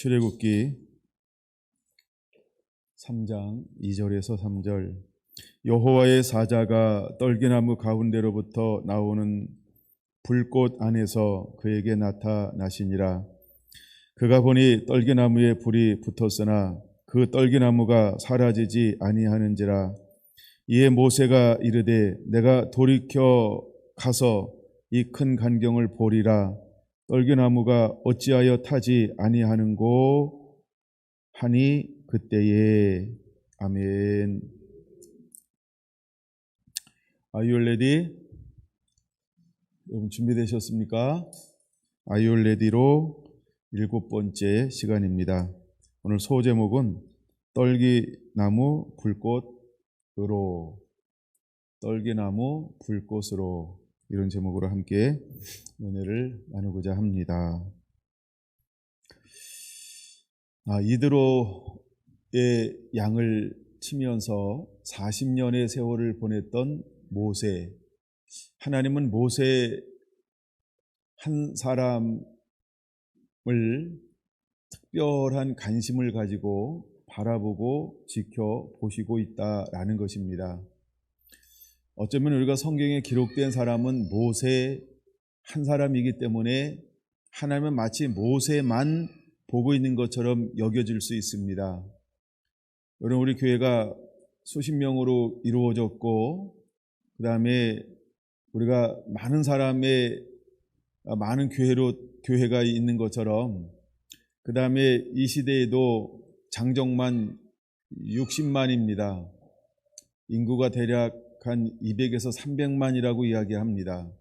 출애굽기 3장 2절에서 3절. 여호와의 사자가 떨기나무 가운데로부터 나오는 불꽃 안에서 그에게 나타나시니라. 그가 보니 떨기나무에 불이 붙었으나 그 떨기나무가 사라지지 아니하는지라. 이에 모세가 이르되 내가 돌이켜 가서 이 큰 간경을 보리라. 떨기나무가 어찌하여 타지 아니하는고 하니 그때에. 아멘. Are you ready? 여러분 준비되셨습니까? Are you ready로 7번째 시간입니다. 오늘 소제목은 떨기나무 불꽃으로, 떨기나무 불꽃으로, 이런 제목으로 함께 은혜를 나누고자 합니다. 이드로의 양을 치면서 40년의 세월을 보냈던 모세. 하나님은 모세 한 사람을 특별한 관심을 가지고 바라보고 지켜보시고 있다라는 것입니다. 어쩌면 우리가 성경에 기록된 사람은 모세 한 사람이기 때문에 하나님은 마치 모세만 보고 있는 것처럼 여겨질 수 있습니다. 여러분, 우리 교회가 수십 명으로 이루어졌고, 그 다음에 우리가 많은 사람의 많은 교회가 있는 것처럼, 그 다음에 이 시대에도 장정만 60만입니다. 인구가 대략 한 200에서 300만이라고 이야기합니다.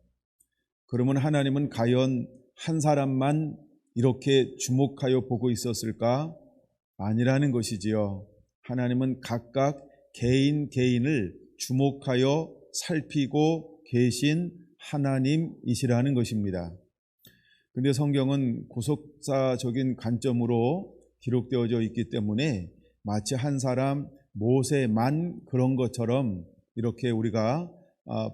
그러면 하나님은 과연 한 사람만 이렇게 주목하여 보고 있었을까? 아니라는 것이지요. 하나님은 각각 개인을 주목하여 살피고 계신 하나님이시라는 것입니다. 그런데 성경은 구속사적인 관점으로 기록되어져 있기 때문에 마치 한 사람 모세만 그런 것처럼 이렇게 우리가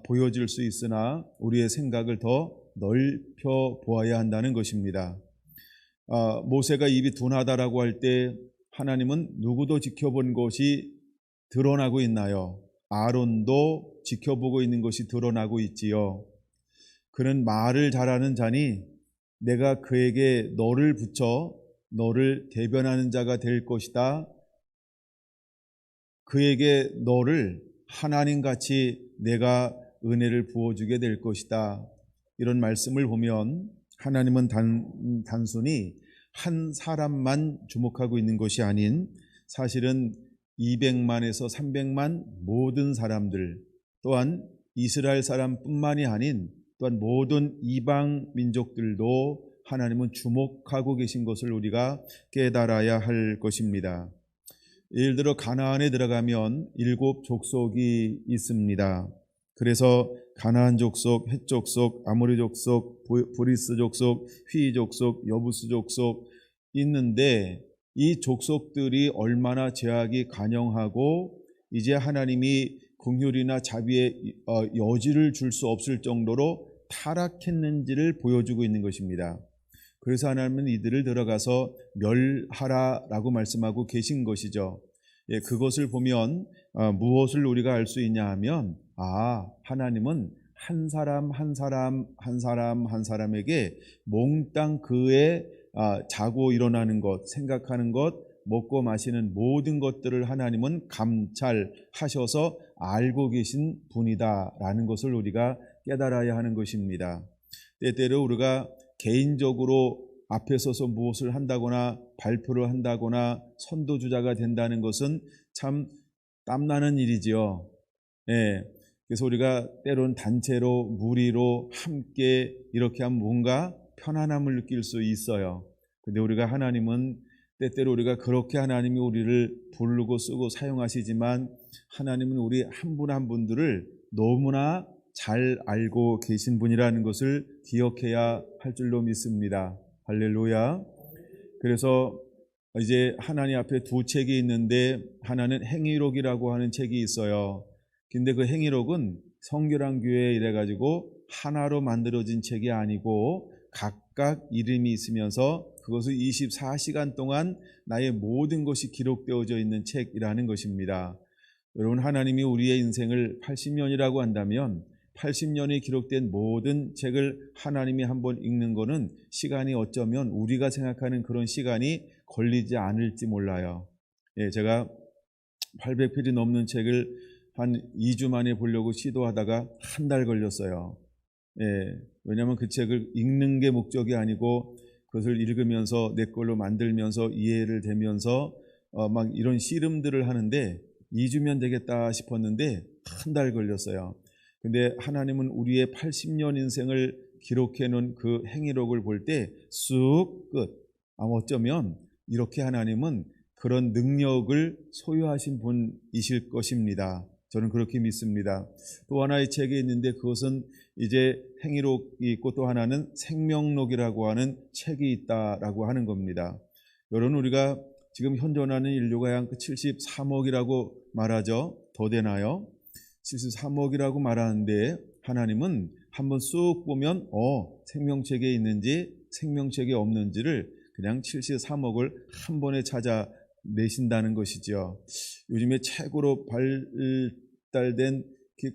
보여질 수 있으나 우리의 생각을 더 넓혀 보아야 한다는 것입니다. 모세가 입이 둔하다라고 할 때 하나님은 누구도 지켜본 것이 드러나고 있나요? 아론도 지켜보고 있는 것이 드러나고 있지요. 그는 말을 잘하는 자니 내가 그에게 너를 붙여 너를 대변하는 자가 될 것이다. 그에게 너를 하나님같이 내가 은혜를 부어주게 될 것이다. 이런 말씀을 보면 하나님은 단순히 한 사람만 주목하고 있는 것이 아닌 사실은 200만에서 300만 모든 사람들, 또한 이스라엘 사람뿐만이 아닌 또한 모든 이방 민족들도 하나님은 주목하고 계신 것을 우리가 깨달아야 할 것입니다. 예를 들어 가나안에 들어가면 7 족속이 있습니다. 그래서 가나안 족속, 헷 족속, 아모리 족속, 브리스 족속, 휘 족속, 여부스 족속 있는데 이 족속들이 얼마나 죄악이 간영하고 이제 하나님이 긍휼이나 자비의 여지를 줄 수 없을 정도로 타락했는지를 보여주고 있는 것입니다. 그래서 하나님은 이들을 들어가서 멸하라라고 말씀하고 계신 것이죠. 그것을 보면 무엇을 우리가 알 수 있냐 하면 하나님은 한 사람에게 몽땅 그의 자고 일어나는 것, 생각하는 것, 먹고 마시는 모든 것들을 하나님은 감찰하셔서 알고 계신 분이다라는 것을 우리가 깨달아야 하는 것입니다. 때때로 우리가 개인적으로 앞에 서서 무엇을 한다거나 발표를 한다거나 선도주자가 된다는 것은 참 땀나는 일이지요. 그래서 우리가 때로는 단체로 무리로 함께 이렇게 하면 뭔가 편안함을 느낄 수 있어요. 근데 우리가 하나님은 때때로 우리가 그렇게 하나님이 우리를 부르고 쓰고 사용하시지만 하나님은 우리 한 분 한 분들을 너무나 잘 알고 계신 분이라는 것을 기억해야 할 줄로 믿습니다. 할렐루야. 그래서 이제 하나님 앞에 두 책이 있는데 하나는 행위록이라고 하는 책이 있어요. 근데 그 행위록은 성결한 교회에 이래가지고 하나로 만들어진 책이 아니고 각각 이름이 있으면서 그것을 24시간 동안 나의 모든 것이 기록되어져 있는 책이라는 것입니다. 여러분, 하나님이 우리의 인생을 80년이라고 한다면 80년이 기록된 모든 책을 하나님이 한번 읽는 것은 시간이 어쩌면 우리가 생각하는 그런 시간이 걸리지 않을지 몰라요. 제가 800페이지 넘는 책을 한 2주 만에 보려고 시도하다가 한 달 걸렸어요. 왜냐하면 그 책을 읽는 게 목적이 아니고 그것을 읽으면서 내 걸로 만들면서 이해를 되면서 막 이런 씨름들을 하는데 2주면 되겠다 싶었는데 한 달 걸렸어요. 근데 하나님은 우리의 80년 인생을 기록해 놓은 그 행위록을 볼 때 쑥 끝. 어쩌면 이렇게 하나님은 그런 능력을 소유하신 분이실 것입니다. 저는 그렇게 믿습니다. 또 하나의 책이 있는데 그것은 이제 행위록이 있고 또 하나는 생명록이라고 하는 책이 있다라고 하는 겁니다. 여러분, 우리가 지금 현존하는 인류가 약 73억이라고 말하죠. 더 되나요? 73억이라고 말하는데 하나님은 한번 쑥 보면 생명책에 있는지 생명책에 없는지를 그냥 73억을 한 번에 찾아내신다는 것이죠. 요즘에 최고로 발달된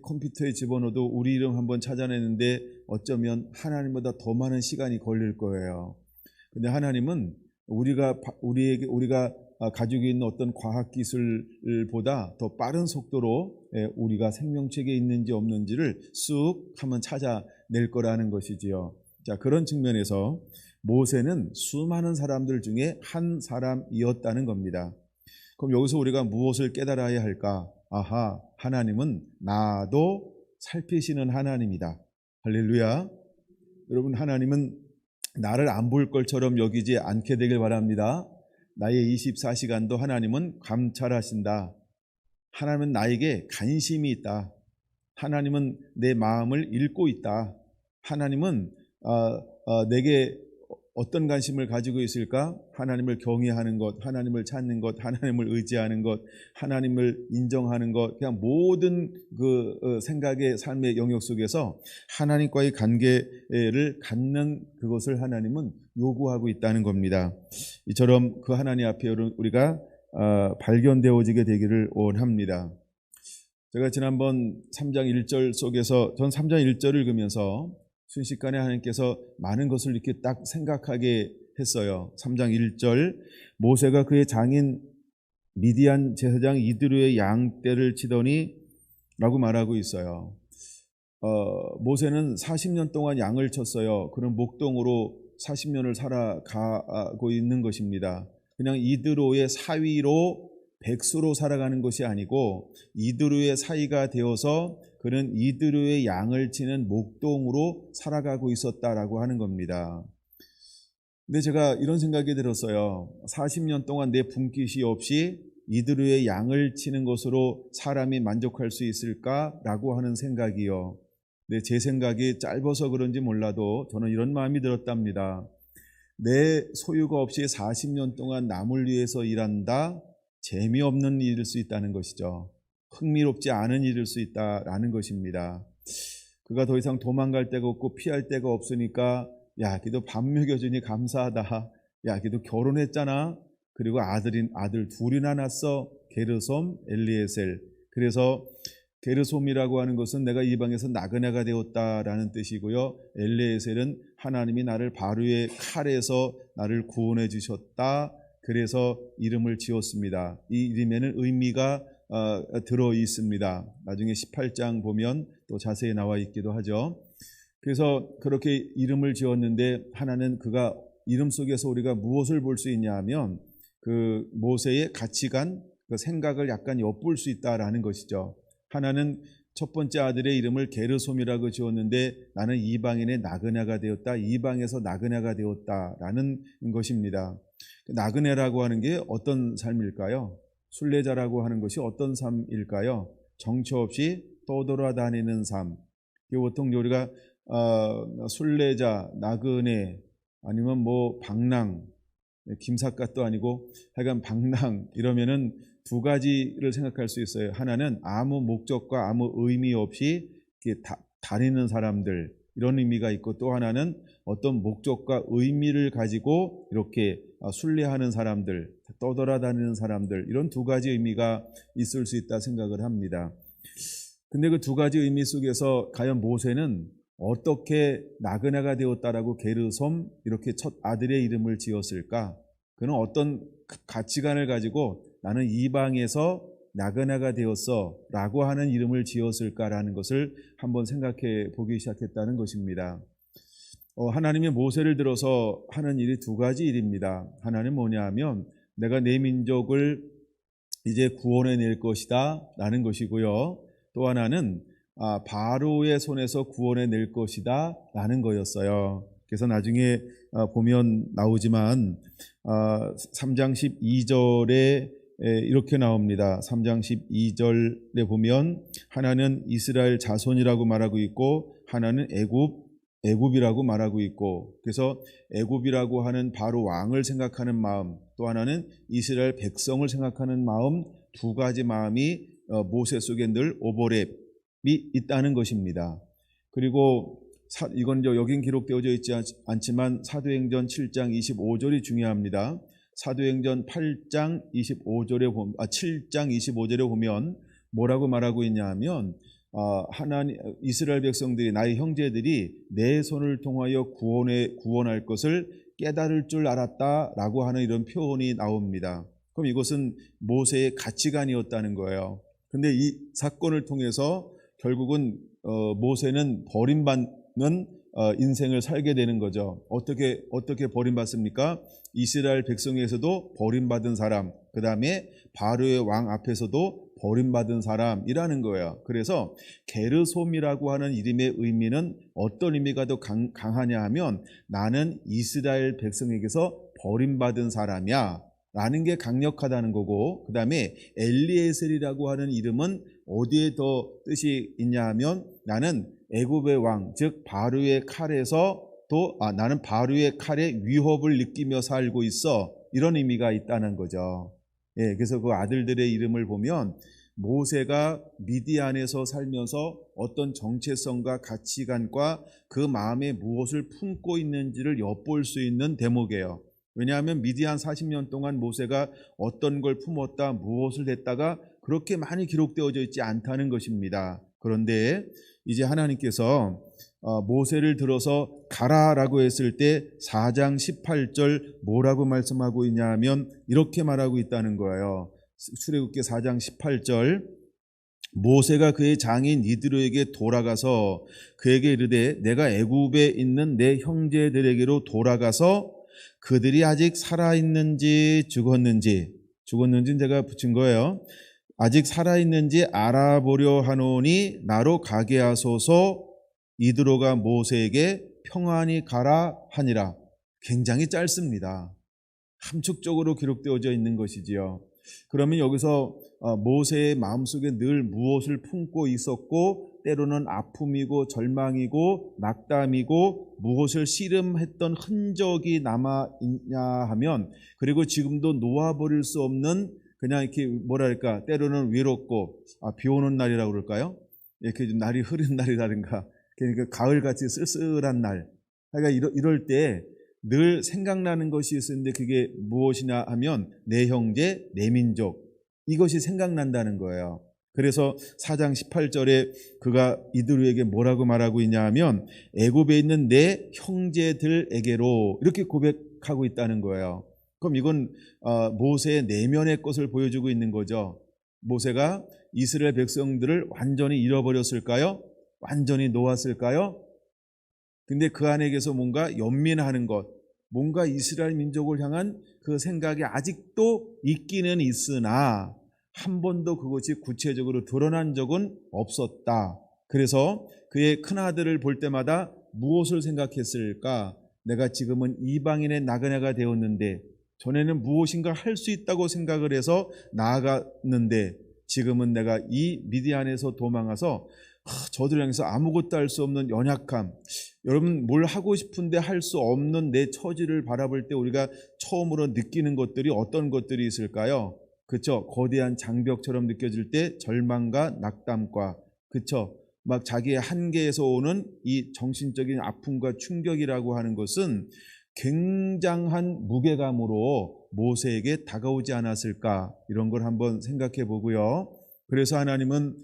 컴퓨터에 집어넣어도 우리 이름 한번 찾아내는데 어쩌면 하나님보다 더 많은 시간이 걸릴 거예요. 근데 하나님은 우리가 가지고 있는 어떤 과학 기술보다 더 빠른 속도로 우리가 생명책에 있는지 없는지를 쑥 한번 찾아낼 거라는 것이지요. 자, 그런 측면에서 모세는 수많은 사람들 중에 한 사람이었다는 겁니다. 그럼 여기서 우리가 무엇을 깨달아야 할까? 하나님은 나도 살피시는 하나님이다. 할렐루야. 여러분, 하나님은 나를 안 볼 것처럼 여기지 않게 되길 바랍니다. 나의 24시간도 하나님은 감찰하신다. 하나님은 나에게 관심이 있다. 하나님은 내 마음을 읽고 있다. 하나님은 내게 어떤 관심을 가지고 있을까? 하나님을 경외하는 것, 하나님을 찾는 것, 하나님을 의지하는 것, 하나님을 인정하는 것, 그냥 모든 그 생각의 삶의 영역 속에서 하나님과의 관계를 갖는 그것을 하나님은 요구하고 있다는 겁니다. 이처럼 그 하나님 앞에 우리가 발견되어지게 되기를 원합니다. 제가 지난번 3장 1절 속에서 전 3장 1절을 읽으면서 순식간에 하나님께서 많은 것을 이렇게 딱 생각하게 했어요. 3장 1절, 모세가 그의 장인 미디안 제사장 이드로의 양떼를 치더니 라고 말하고 있어요. 모세는 40년 동안 양을 쳤어요. 그런 목동으로 40년을 살아가고 있는 것입니다. 그냥 이드로의 사위로 백수로 살아가는 것이 아니고 이드로의 사위가 되어서 그는 이드로의 양을 치는 목동으로 살아가고 있었다라고 하는 겁니다. 근데 제가 이런 생각이 들었어요. 40년 동안 내 분깃이 없이 이드로의 양을 치는 것으로 사람이 만족할 수 있을까라고 하는 생각이요. 근데 제 생각이 짧아서 그런지 몰라도 저는 이런 마음이 들었답니다. 내 소유가 없이 40년 동안 남을 위해서 일한다? 재미없는 일일 수 있다는 것이죠. 흥미롭지 않은 일일 수 있다라는 것입니다. 그가 더 이상 도망갈 데가 없고 피할 데가 없으니까 야, 기도 밥 먹여주니 감사하다. 야, 기도 결혼했잖아. 그리고 아들 둘이나 낳았어. 게르솜, 엘리에셀. 그래서 게르솜이라고 하는 것은 내가 이방에서 나그네가 되었다라는 뜻이고요. 엘리에셀은 하나님이 나를 바로의 칼에서 나를 구원해 주셨다. 그래서 이름을 지었습니다. 이 이름에는 의미가 들어 있습니다. 나중에 18장 보면 또 자세히 나와 있기도 하죠. 그래서 그렇게 이름을 지었는데 하나는 그가 이름 속에서 우리가 무엇을 볼 수 있냐 하면 그 모세의 가치관, 그 생각을 약간 엿볼 수 있다라는 것이죠. 하나는 첫 번째 아들의 이름을 게르솜이라고 지었는데 나는 이방인의 나그네가 되었다. 이방에서 나그네가 되었다라는 것입니다. 나그네라고 하는 게 어떤 삶일까요? 순례자라고 하는 것이 어떤 삶일까요? 정처 없이 떠돌아다니는 삶. 보통 우리가 순례자, 나그네 아니면 뭐 방랑, 김삿갓도 아니고 하여간 방랑 이러면은 두 가지를 생각할 수 있어요. 하나는 아무 목적과 아무 의미 없이 이렇게 다니는 사람들, 이런 의미가 있고, 또 하나는 어떤 목적과 의미를 가지고 이렇게 순례하는 사람들, 떠돌아다니는 사람들, 이런 두 가지 의미가 있을 수 있다 생각을 합니다. 근데 그 두 가지 의미 속에서 과연 모세는 어떻게 나그네가 되었다라고 게르솜 이렇게 첫 아들의 이름을 지었을까? 그는 어떤 가치관을 가지고 나는 이방에서 나그네가 되었어 라고 하는 이름을 지었을까라는 것을 한번 생각해 보기 시작했다는 것입니다. 하나님이 모세를 들어서 하는 일이 두 가지 일입니다. 하나는 뭐냐 하면 내가 내 민족을 이제 구원해 낼 것이다 라는 것이고요. 또 하나는 바로의 손에서 구원해 낼 것이다 라는 거였어요. 그래서 나중에 보면 나오지만 3장 12절에 이렇게 나옵니다. 3장 12절에 보면 하나는 이스라엘 자손이라고 말하고 있고 하나는 애굽이라고 말하고 있고, 그래서 애굽이라고 하는 바로 왕을 생각하는 마음, 또 하나는 이스라엘 백성을 생각하는 마음, 두 가지 마음이 모세 속에 늘 오버랩이 있다는 것입니다. 그리고 이건 여긴 기록되어져 있지 않지만 사도행전 7장 25절이 중요합니다. 사도행전 7장 25절에 보면 뭐라고 말하고 있냐 하면 하나님 이스라엘 백성들이 나의 형제들이 내 손을 통하여 구원할 것을 깨달을 줄 알았다라고 하는 이런 표현이 나옵니다. 그럼 이것은 모세의 가치관이었다는 거예요. 근데 이 사건을 통해서 결국은 모세는 버림받는 인생을 살게 되는 거죠. 어떻게 버림받습니까? 이스라엘 백성에서도 버림받은 사람, 그 다음에 바로의 왕 앞에서도 버림받은 사람이라는 거예요. 그래서 게르솜이라고 하는 이름의 의미는 어떤 의미가 더 강하냐 하면 나는 이스라엘 백성에게서 버림받은 사람이야 라는 게 강력하다는 거고, 그 다음에 엘리에셀이라고 하는 이름은 어디에 더 뜻이 있냐 하면 나는 애굽의 왕, 즉 바로의 칼에서 나는 바로의 칼의 위협을 느끼며 살고 있어, 이런 의미가 있다는 거죠. 예, 그래서 그 아들들의 이름을 보면 모세가 미디안에서 살면서 어떤 정체성과 가치관과 그 마음에 무엇을 품고 있는지를 엿볼 수 있는 대목이에요. 왜냐하면 미디안 40년 동안 모세가 어떤 걸 품었다, 무엇을 했다가 그렇게 많이 기록되어져 있지 않다는 것입니다. 그런데 이제 하나님께서 모세를 들어서 가라라고 했을 때 4장 18절 뭐라고 말씀하고 있냐 하면 이렇게 말하고 있다는 거예요. 출애굽기 4장 18절 모세가 그의 장인 이드로에게 돌아가서 그에게 이르되 내가 애굽에 있는 내 형제들에게로 돌아가서 그들이 아직 살아있는지 죽었는지 제가 붙인 거예요. 아직 살아있는지 알아보려 하노니 나로 가게 하소서. 이드로가 모세에게 평안히 가라 하니라. 굉장히 짧습니다. 함축적으로 기록되어져 있는 것이지요. 그러면 여기서 모세의 마음속에 늘 무엇을 품고 있었고, 때로는 아픔이고 절망이고 낙담이고 무엇을 씨름했던 흔적이 남아있냐 하면, 그리고 지금도 놓아버릴 수 없는 그냥 이렇게 뭐랄까 때로는 외롭고 비 오는 날이라고 그럴까요? 이렇게 좀 날이 흐린 날이라든가 그러니까 가을같이 쓸쓸한 날, 그러니까 이럴 때 늘 생각나는 것이 있었는데 그게 무엇이냐 하면 내 형제, 내 민족, 이것이 생각난다는 거예요. 그래서 4장 18절에 그가 이드로에게 뭐라고 말하고 있냐 하면 애굽에 있는 내 형제들에게로 이렇게 고백하고 있다는 거예요. 그럼 이건 모세의 내면의 것을 보여주고 있는 거죠. 모세가 이스라엘 백성들을 완전히 잃어버렸을까요? 완전히 놓았을까요? 근데 그 안에게서 뭔가 연민하는 것, 뭔가 이스라엘 민족을 향한 그 생각이 아직도 있기는 있으나 한 번도 그것이 구체적으로 드러난 적은 없었다. 그래서 그의 큰아들을 볼 때마다 무엇을 생각했을까? 내가 지금은 이방인의 나그네가 되었는데 전에는 무엇인가 할 수 있다고 생각을 해서 나아갔는데 지금은 내가 이 미디안에서 도망가서 저들 향해서 아무것도 할 수 없는 연약함, 여러분 뭘 하고 싶은데 할 수 없는 내 처지를 바라볼 때 우리가 처음으로 느끼는 것들이 어떤 것들이 있을까요? 그렇죠? 거대한 장벽처럼 느껴질 때 절망과 낙담과, 그렇죠? 막 자기의 한계에서 오는 이 정신적인 아픔과 충격이라고 하는 것은 굉장한 무게감으로 모세에게 다가오지 않았을까, 이런 걸 한번 생각해 보고요. 그래서 하나님은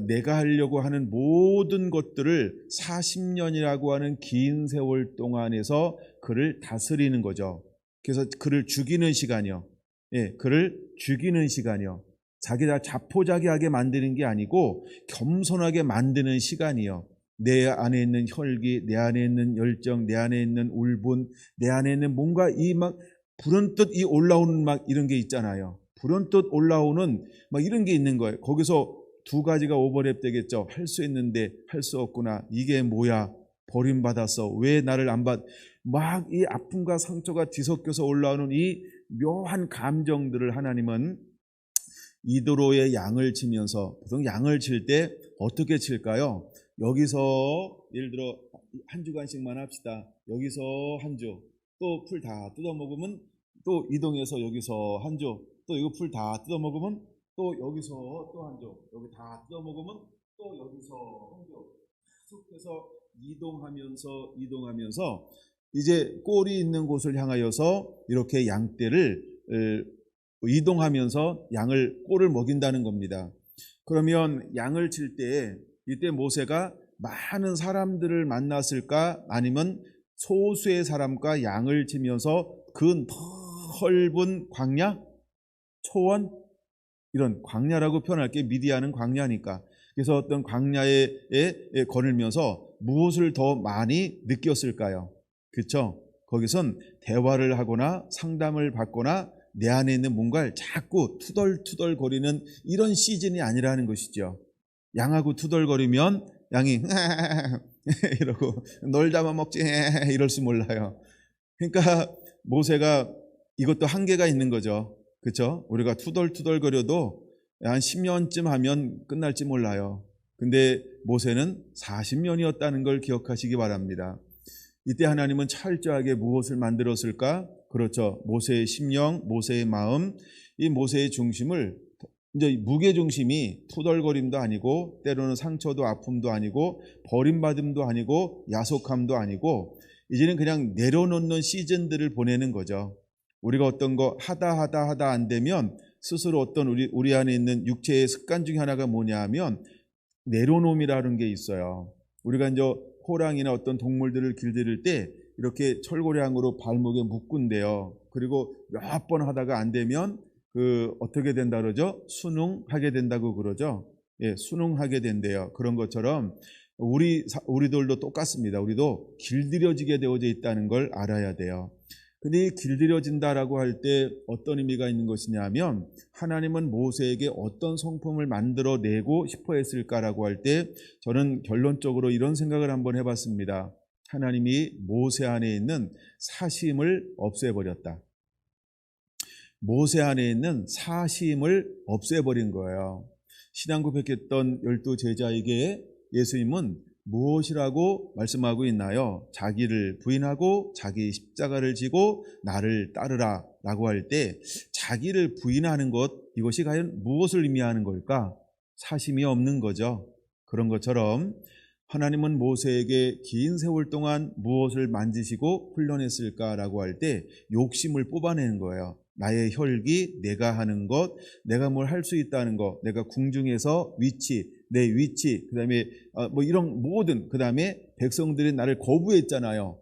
내가 하려고 하는 모든 것들을 40년이라고 하는 긴 세월 동안에서 그를 다스리는 거죠. 그래서 그를 죽이는 시간이요. 예, 그를 죽이는 시간이요. 자기가 자포자기하게 만드는 게 아니고 겸손하게 만드는 시간이요. 내 안에 있는 혈기, 내 안에 있는 열정, 내 안에 있는 울분, 내 안에 있는 뭔가 이 막 불언뜻 이 올라오는 막 이런 게 있잖아요. 불언뜻 올라오는 막 이런 게 있는 거예요. 거기서 두 가지가 오버랩 되겠죠. 할 수 있는데 할 수 없구나. 이게 뭐야? 버림받았어. 왜 나를 안 받? 막 이 아픔과 상처가 뒤섞여서 올라오는 이 묘한 감정들을 하나님은 이도로의 양을 치면서, 보통 양을 칠 때 어떻게 칠까요? 여기서 예를 들어 한 주간씩만 합시다. 여기서 한 주, 또 풀 다 뜯어먹으면 또 이동해서 여기서 한 주, 또 이거 풀 다 뜯어먹으면 또 여기서 또 한 주, 여기 다 뜯어먹으면 또 여기서 한 주, 계속해서 이동하면서 이제 꼴이 있는 곳을 향하여서 이렇게 양떼를 이동하면서 양을 꼴을 먹인다는 겁니다. 그러면 양을 칠 때 이때 모세가 많은 사람들을 만났을까, 아니면 소수의 사람과 양을 치면서 그 넓은 광야, 초원, 이런 광야라고 표현할게. 미디안은 광야니까. 그래서 어떤 광야에 거닐면서 무엇을 더 많이 느꼈을까요? 그렇죠? 거기선 대화를 하거나 상담을 받거나 내 안에 있는 뭔가를 자꾸 투덜투덜거리는 이런 시즌이 아니라는 것이죠. 양하고 투덜거리면 양이 이러고 널 잡아먹지 이럴 수 몰라요. 그러니까 모세가 이것도 한계가 있는 거죠. 그렇죠? 우리가 투덜투덜거려도 한 10년쯤 하면 끝날지 몰라요. 근데 모세는 40년이었다는 걸 기억하시기 바랍니다. 이때 하나님은 철저하게 무엇을 만들었을까? 그렇죠. 모세의 심령, 모세의 마음, 이 모세의 중심을, 이제 무게 중심이 투덜거림도 아니고, 때로는 상처도 아픔도 아니고, 버림받음도 아니고, 야속함도 아니고, 이제는 그냥 내려놓는 시즌들을 보내는 거죠. 우리가 어떤 거 하다 안 되면 스스로 어떤 우리 안에 있는 육체의 습관 중에 하나가 뭐냐 하면 내려놓음이라는 게 있어요. 우리가 이제 호랑이나 어떤 동물들을 길들일 때 이렇게 철고량으로 발목에 묶은대요. 그리고 몇 번 하다가 안 되면 어떻게 된다 그러죠? 순응하게 된다고 그러죠. 예, 순응하게 된대요. 그런 것처럼 우리들도 똑같습니다. 우리도 길들여지게 되어져 있다는 걸 알아야 돼요. 근데 이 길들여진다라고 할 때 어떤 의미가 있는 것이냐면, 하나님은 모세에게 어떤 성품을 만들어내고 싶어 했을까라고 할 때 저는 결론적으로 이런 생각을 한번 해봤습니다. 하나님이 모세 안에 있는 사심을 없애버렸다. 모세 안에 있는 사심을 없애버린 거예요. 신앙 고백했던 12제자에게 예수님은 무엇이라고 말씀하고 있나요? 자기를 부인하고 자기 십자가를 지고 나를 따르라 라고 할 때 자기를 부인하는 것, 이것이 과연 무엇을 의미하는 걸까? 사심이 없는 거죠. 그런 것처럼 하나님은 모세에게 긴 세월 동안 무엇을 만지시고 훈련했을까라고 할 때 욕심을 뽑아내는 거예요. 나의 혈기, 내가 하는 것, 내가 뭘 할 수 있다는 것, 내가 궁중에서 내 위치, 그 다음에 뭐 이런 모든, 그 다음에 백성들이 나를 거부했잖아요.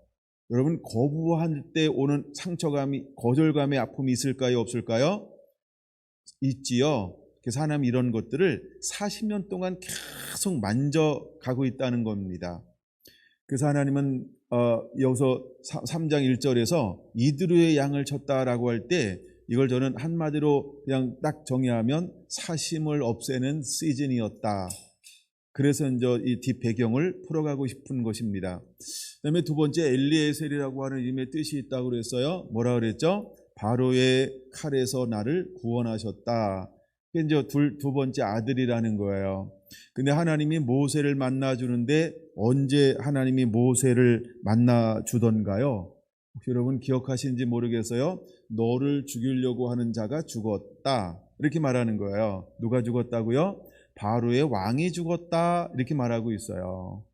여러분, 거부할 때 오는 상처감이, 거절감의 아픔이 있을까요? 없을까요? 있지요. 그래서 하나님 이런 것들을 40년 동안 계속 만져가고 있다는 겁니다. 그래서 하나님은 여기서 3장 1절에서 이드로의 양을 쳤다라고 할 때 이걸 저는 한마디로 그냥 딱 정의하면 사심을 없애는 시즌이었다. 그래서 이제 이 뒷배경을 풀어가고 싶은 것입니다. 그다음에 두 번째, 엘리에셀이라고 하는 이름의 뜻이 있다고 그랬어요. 뭐라 그랬죠? 바로의 칼에서 나를 구원하셨다. 그게 이제 두 번째 아들이라는 거예요. 근데 하나님이 모세를 만나주는데 언제 하나님이 모세를 만나주던가요? 혹시 여러분 기억하시는지 모르겠어요. 너를 죽이려고 하는 자가 죽었다. 이렇게 말하는 거예요. 누가 죽었다고요? 바로의 왕이 죽었다 이렇게 말하고 있어요.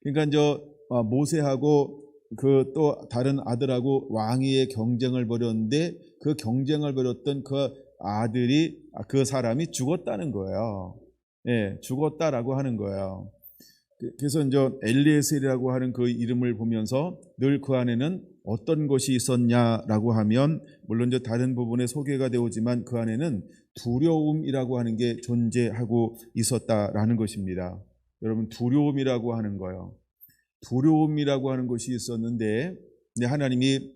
그러니까 이제 모세하고 그 또 다른 아들하고 왕위의 경쟁을 벌였는데 그 경쟁을 벌였던 그 아들이 그 사람이 죽었다는 거예요. 예, 죽었다라고 하는 거예요. 그래서 이제 엘리에셀이라고 하는 그 이름을 보면서 늘 그 안에는 어떤 것이 있었냐라고 하면 물론 이제 다른 부분에 소개가 되오지만 그 안에는 두려움이라고 하는 게 존재하고 있었다라는 것입니다. 여러분 두려움이라고 하는 거요. 두려움이라고 하는 것이 있었는데 하나님이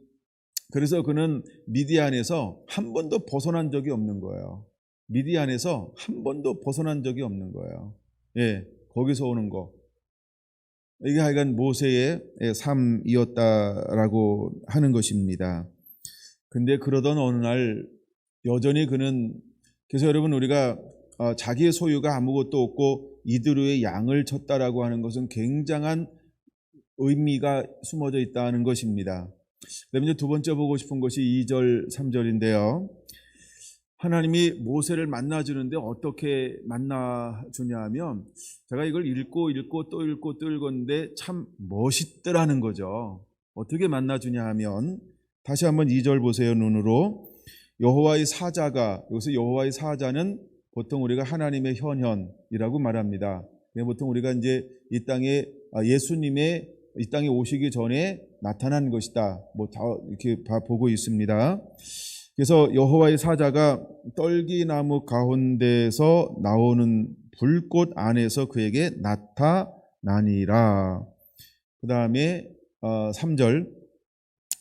그래서 그는 미디안에서 한 번도 벗어난 적이 없는 거예요. 미디안에서 한 번도 벗어난 적이 없는 거예요. 예, 거기서 오는 거. 이게 하여간 모세의 삶이었다라고 하는 것입니다. 근데 그러던 어느 날 여전히 그는 그래서 여러분 우리가 자기의 소유가 아무것도 없고 이드로의 양을 쳤다라고 하는 것은 굉장한 의미가 숨어져 있다는 것입니다. 그다음에 이제 두 번째 보고 싶은 것이 2절, 3절인데요. 하나님이 모세를 만나주는데 어떻게 만나주냐 하면 제가 이걸 읽고 또 읽었는데 참 멋있더라는 거죠. 어떻게 만나주냐 하면 다시 한번 2절 보세요. 눈으로 여호와의 사자가 여기서 여호와의 사자는 보통 우리가 하나님의 현현이라고 말합니다. 보통 우리가 이제 이 땅에 예수님의 이 땅에 오시기 전에 나타난 것이다. 뭐 다 이렇게 보고 있습니다. 그래서 여호와의 사자가 떨기나무 가운데서 나오는 불꽃 안에서 그에게 나타나니라. 그 다음에 3절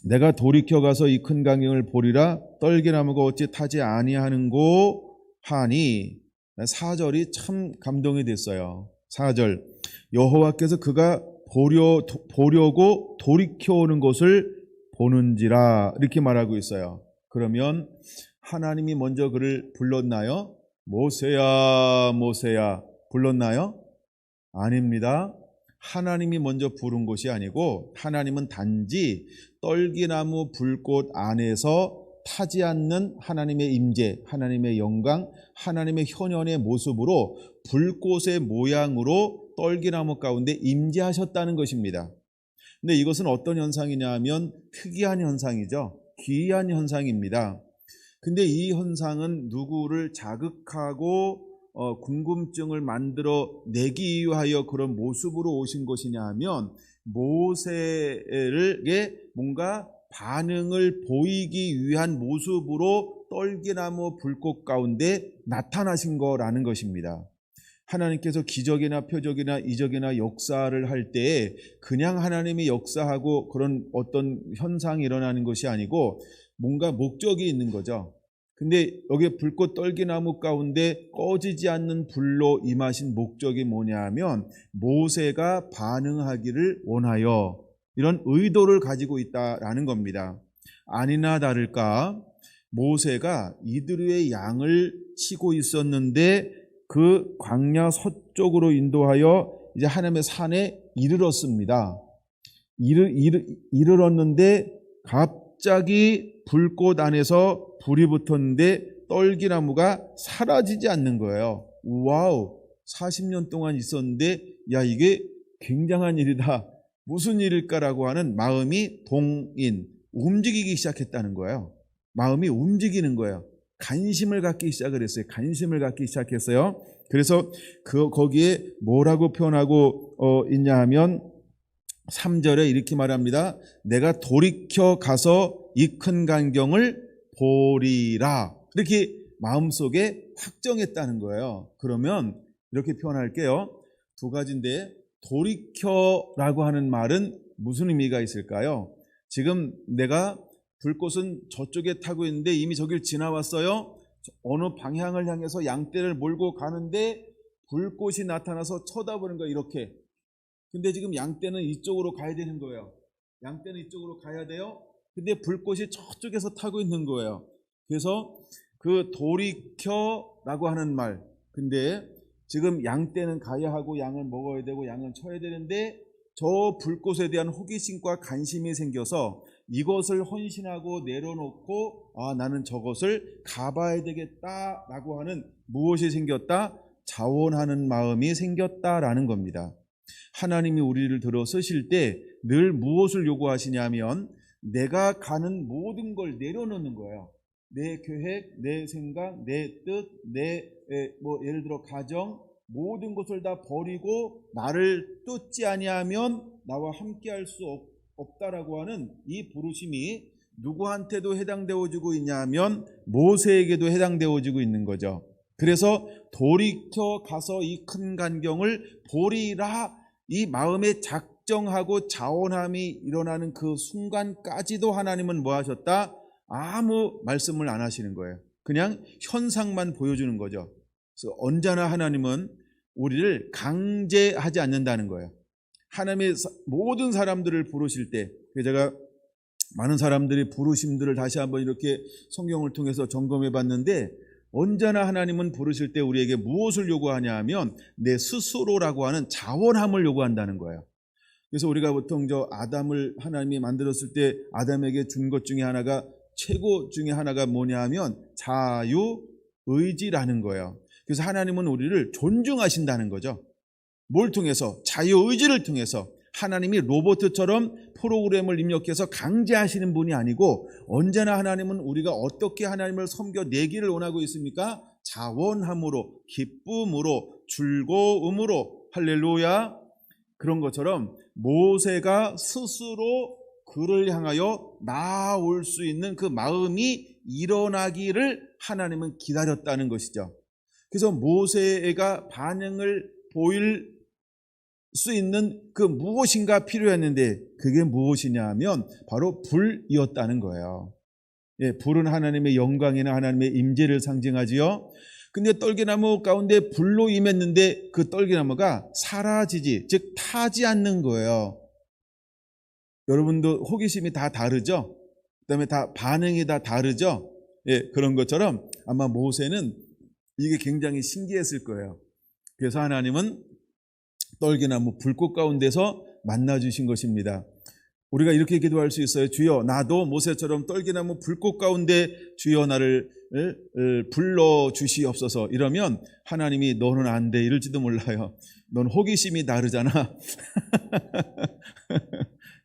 내가 돌이켜 가서 이 큰 광경을 보리라 떨기나무가 어찌 타지 아니하는고 하니 4절이 참 감동이 됐어요. 4절 여호와께서 그가 보려고 돌이켜 오는 것을 보는지라 이렇게 말하고 있어요. 그러면 하나님이 먼저 그를 불렀나요? 모세야 모세야 불렀나요? 아닙니다. 하나님이 먼저 부른 것이 아니고 하나님은 단지 떨기나무 불꽃 안에서 타지 않는 하나님의 임재, 하나님의 영광, 하나님의 현현의 모습으로 불꽃의 모양으로 떨기나무 가운데 임재하셨다는 것입니다. 근데 이것은 어떤 현상이냐 하면 특이한 현상이죠. 기이한 현상입니다. 근데 이 현상은 누구를 자극하고 궁금증을 만들어 내기 위하여 그런 모습으로 오신 것이냐 하면 모세에게 뭔가 반응을 보이기 위한 모습으로 떨기나무 불꽃 가운데 나타나신 거라는 것입니다. 하나님께서 기적이나 표적이나 이적이나 역사를 할 때에 그냥 하나님이 역사하고 그런 어떤 현상이 일어나는 것이 아니고 뭔가 목적이 있는 거죠. 근데 여기 불꽃 떨기나무 가운데 꺼지지 않는 불로 임하신 목적이 뭐냐 하면 모세가 반응하기를 원하여 이런 의도를 가지고 있다라는 겁니다. 아니나 다를까 모세가 이드로의 양을 치고 있었는데 그 광야 서쪽으로 인도하여 이제 하나님의 산에 이르렀습니다. 이르렀는데 갑자기 불꽃 안에서 불이 붙었는데 떨기나무가 사라지지 않는 거예요. 와우, 40년 동안 있었는데 야 이게 굉장한 일이다. 무슨 일일까라고 하는 마음이 움직이기 시작했다는 거예요. 마음이 움직이는 거예요. 관심을 갖기 시작을 했어요. 관심을 갖기 시작했어요. 그래서 거기에 뭐라고 표현하고 있냐 하면 3절에 이렇게 말합니다. 내가 돌이켜 가서 이 큰 광경을 보리라. 이렇게 마음속에 확정했다는 거예요. 그러면 이렇게 표현할게요. 두 가지인데 돌이켜라고 하는 말은 무슨 의미가 있을까요? 지금 내가 불꽃은 저쪽에 타고 있는데 이미 저길 지나왔어요. 어느 방향을 향해서 양떼를 몰고 가는데 불꽃이 나타나서 쳐다보는 거예요. 이렇게. 근데 지금 양떼는 이쪽으로 가야 되는 거예요. 양떼는 이쪽으로 가야 돼요. 근데 불꽃이 저쪽에서 타고 있는 거예요. 그래서 그 돌이켜라고 하는 말. 근데 지금 양떼는 가야 하고 양은 먹어야 되고 양은 쳐야 되는데 저 불꽃에 대한 호기심과 관심이 생겨서 이것을 헌신하고 내려놓고 나는 저것을 가봐야 되겠다라고 하는 무엇이 생겼다? 자원하는 마음이 생겼다라는 겁니다. 하나님이 우리를 들어 쓰실 때 늘 무엇을 요구하시냐면 내가 가는 모든 걸 내려놓는 거예요. 내 계획, 내 생각, 내 뜻, 예를 들어 가정, 모든 것을 다 버리고 나를 쫓지 아니하면 나와 함께할 수 없다라고 하는 이 부르심이 누구한테도 해당되어지고 있냐면 모세에게도 해당되어지고 있는 거죠. 그래서 돌이켜 가서 이 큰 간경을 보리라, 이 마음에 작정하고 자원함이 일어나는 그 순간까지도 하나님은 뭐 하셨다? 아무 말씀을 안 하시는 거예요. 그냥 현상만 보여주는 거죠. 그래서 언제나 하나님은 우리를 강제하지 않는다는 거예요. 하나님의 모든 사람들을 부르실 때, 제가 많은 사람들이 부르심들을 다시 한번 이렇게 성경을 통해서 점검해 봤는데, 언제나 하나님은 부르실 때 우리에게 무엇을 요구하냐 하면 내 스스로라고 하는 자원함을 요구한다는 거예요. 그래서 우리가 보통 아담을 하나님이 만들었을 때 아담에게 준 것 중에 하나가, 최고 중에 하나가 뭐냐 하면 자유의지라는 거예요. 그래서 하나님은 우리를 존중하신다는 거죠. 뭘 통해서? 자유의지를 통해서. 하나님이 로봇처럼 프로그램을 입력해서 강제하시는 분이 아니고, 언제나 하나님은 우리가 어떻게 하나님을 섬겨내기를 원하고 있습니까? 자원함으로, 기쁨으로, 즐거움으로. 할렐루야. 그런 것처럼 모세가 스스로 그를 향하여 나아올 수 있는 그 마음이 일어나기를 하나님은 기다렸다는 것이죠. 그래서 모세가 반응을 보일 수 있는 그 무엇인가 필요했는데, 그게 무엇이냐 하면 바로 불이었다는 거예요. 예, 불은 하나님의 영광이나 하나님의 임재를 상징하지요. 근데 떨기나무 가운데 불로 임했는데 그 떨기나무가 사라지지, 즉 타지 않는 거예요. 여러분도 호기심이 다 다르죠? 그다음에 다 반응이 다 다르죠? 예, 그런 것처럼 아마 모세는 이게 굉장히 신기했을 거예요. 그래서 하나님은 떨기나무 불꽃 가운데서 만나주신 것입니다. 우리가 이렇게 기도할 수 있어요. 주여, 나도 모세처럼 떨기나무 불꽃 가운데 주여 나를 불러주시옵소서. 이러면 하나님이 너는 안 돼 이럴지도 몰라요. 넌 호기심이 다르잖아.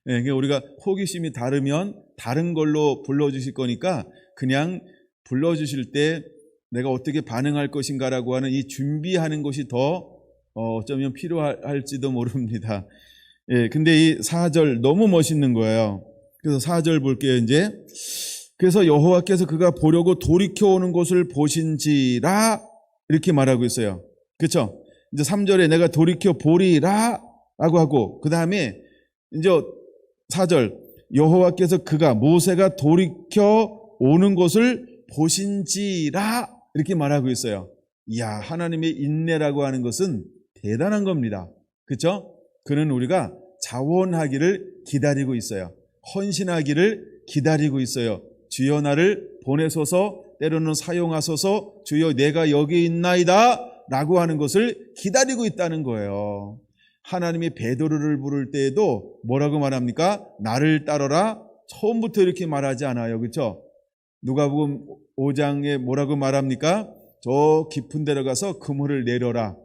네, 그러니까 우리가 호기심이 다르면 다른 걸로 불러주실 거니까 그냥 불러주실 때 내가 어떻게 반응할 것인가라고 하는 이 준비하는 것이 더 어쩌면 필요할지도 모릅니다. 예, 근데 이 4절 너무 멋있는 거예요. 그래서 4절 볼게요, 이제. 그래서 여호와께서 그가 보려고 돌이켜 오는 것을 보신지라, 이렇게 말하고 있어요. 그렇죠? 이제 3절에 내가 돌이켜 보리라 라고 하고, 그 다음에 이제 4절, 여호와께서 그가, 모세가 돌이켜 오는 것을 보신지라, 이렇게 말하고 있어요. 이야, 하나님의 인내라고 하는 것은 대단한 겁니다. 그렇죠? 그는 우리가 자원하기를 기다리고 있어요. 헌신하기를 기다리고 있어요. 주여 나를 보내소서, 때로는 사용하소서, 주여 내가 여기 있나이다 라고 하는 것을 기다리고 있다는 거예요. 하나님이 베드로를 부를 때에도 뭐라고 말합니까? 나를 따르라. 처음부터 이렇게 말하지 않아요. 그렇죠? 누가복음 5장에 뭐라고 말합니까? 저 깊은 데로 가서 그물을 내려라.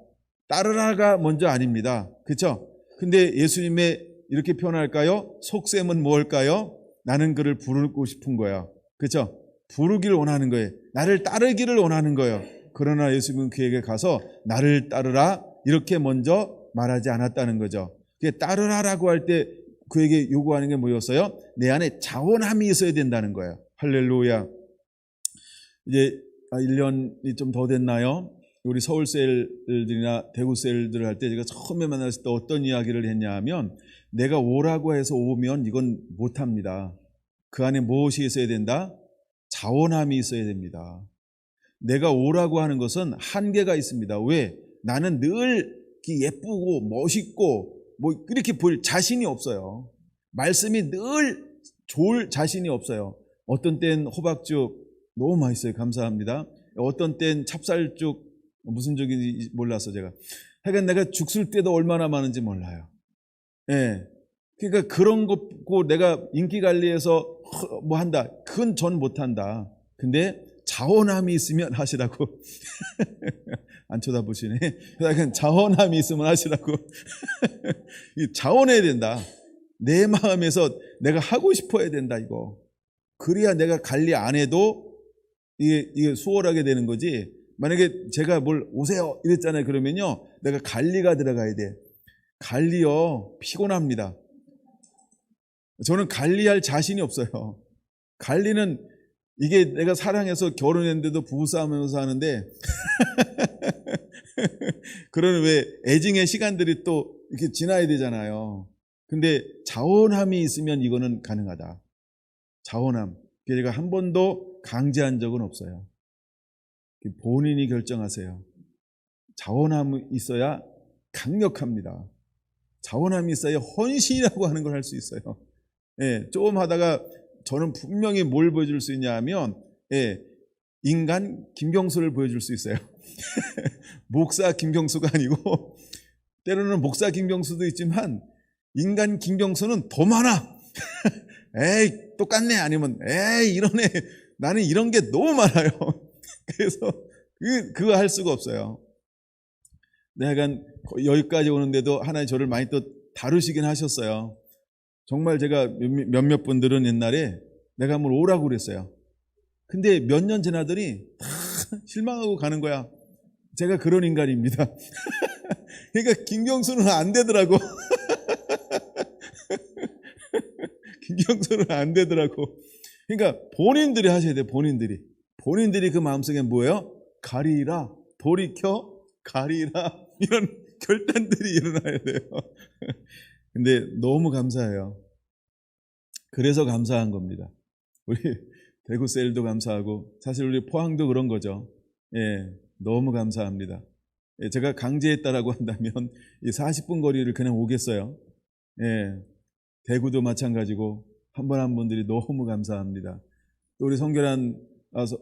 따르라가 먼저 아닙니다. 그렇죠? 근데 예수님의 이렇게 표현할까요? 속셈은 뭘까요? 나는 그를 부르고 싶은 거야. 그렇죠? 부르기를 원하는 거예요. 나를 따르기를 원하는 거예요. 그러나 예수님은 그에게 가서 나를 따르라 이렇게 먼저 말하지 않았다는 거죠. 따르라라고 할 때 그에게 요구하는 게 뭐였어요? 내 안에 자원함이 있어야 된다는 거예요. 할렐루야. 이제 1년이 좀 더 됐나요? 우리 서울셀들이나 대구셀들을 할 때 제가 처음에 만났을 때 어떤 이야기를 했냐 하면, 내가 오라고 해서 오면 이건 못합니다. 그 안에 무엇이 있어야 된다? 자원함이 있어야 됩니다. 내가 오라고 하는 것은 한계가 있습니다. 왜? 나는 늘 예쁘고 멋있고 뭐 이렇게 보일 자신이 없어요. 말씀이 늘 좋을 자신이 없어요. 어떤 땐 호박죽 너무 맛있어요. 감사합니다. 어떤 땐 찹쌀죽, 무슨 죽인지 몰라서 제가. 하여간 내가 죽 쓸 때도 얼마나 많은지 몰라요. 예. 그러니까 그런 거고 내가 인기 관리해서 뭐 한다. 그건 전 못한다. 근데 자원함이 있으면 하시라고. 안 쳐다보시네. 그냥 자원함이 있으면 하시라고. 자원해야 된다. 내 마음에서 내가 하고 싶어야 된다, 이거. 그래야 내가 관리 안 해도 이게 수월하게 되는 거지. 만약에 제가 뭘 오세요 이랬잖아요. 그러면요, 내가 관리가 들어가야 돼. 관리요, 피곤합니다. 저는 관리할 자신이 없어요. 관리는 이게 내가 사랑해서 결혼했는데도 부부싸움하면서 하는데 그러는 왜 애증의 시간들이 또 이렇게 지나야 되잖아요. 근데 자원함이 있으면 이거는 가능하다. 자원함. 제가 한 번도 강제한 적은 없어요. 본인이 결정하세요. 자원함이 있어야 강력합니다. 자원함이 있어야 헌신이라고 하는 걸 할 수 있어요. 예, 조금 하다가 저는 분명히 뭘 보여줄 수 있냐 하면, 예, 인간 김경수를 보여줄 수 있어요. 목사 김경수가 아니고, 때로는 목사 김경수도 있지만, 인간 김경수는 더 많아. 에이, 똑같네. 아니면, 에이, 이러네. 나는 이런 게 너무 많아요. 그래서, 그거 할 수가 없어요. 내가 여기까지 오는데도 하나님 저를 많이 또 다루시긴 하셨어요. 정말 제가 몇몇 분들은 옛날에 내가 한번 오라고 그랬어요. 근데 몇 년 지나더니 다 실망하고 가는 거야. 제가 그런 인간입니다. 그러니까 김경수는 안 되더라고. 김경수는 안 되더라고. 그러니까 본인들이 하셔야 돼요. 본인들이 그 마음속에 뭐예요? 가리라, 돌이켜 가리라, 이런 결단들이 일어나야 돼요. 근데 너무 감사해요. 그래서 감사한 겁니다. 우리 대구 셀도 감사하고 사실 우리 포항도 그런 거죠. 예, 너무 감사합니다. 예, 제가 강제했다라고 한다면 이 40분 거리를 그냥 오겠어요. 예, 대구도 마찬가지고 한 분 한 분들이 너무 감사합니다. 또 우리 성결한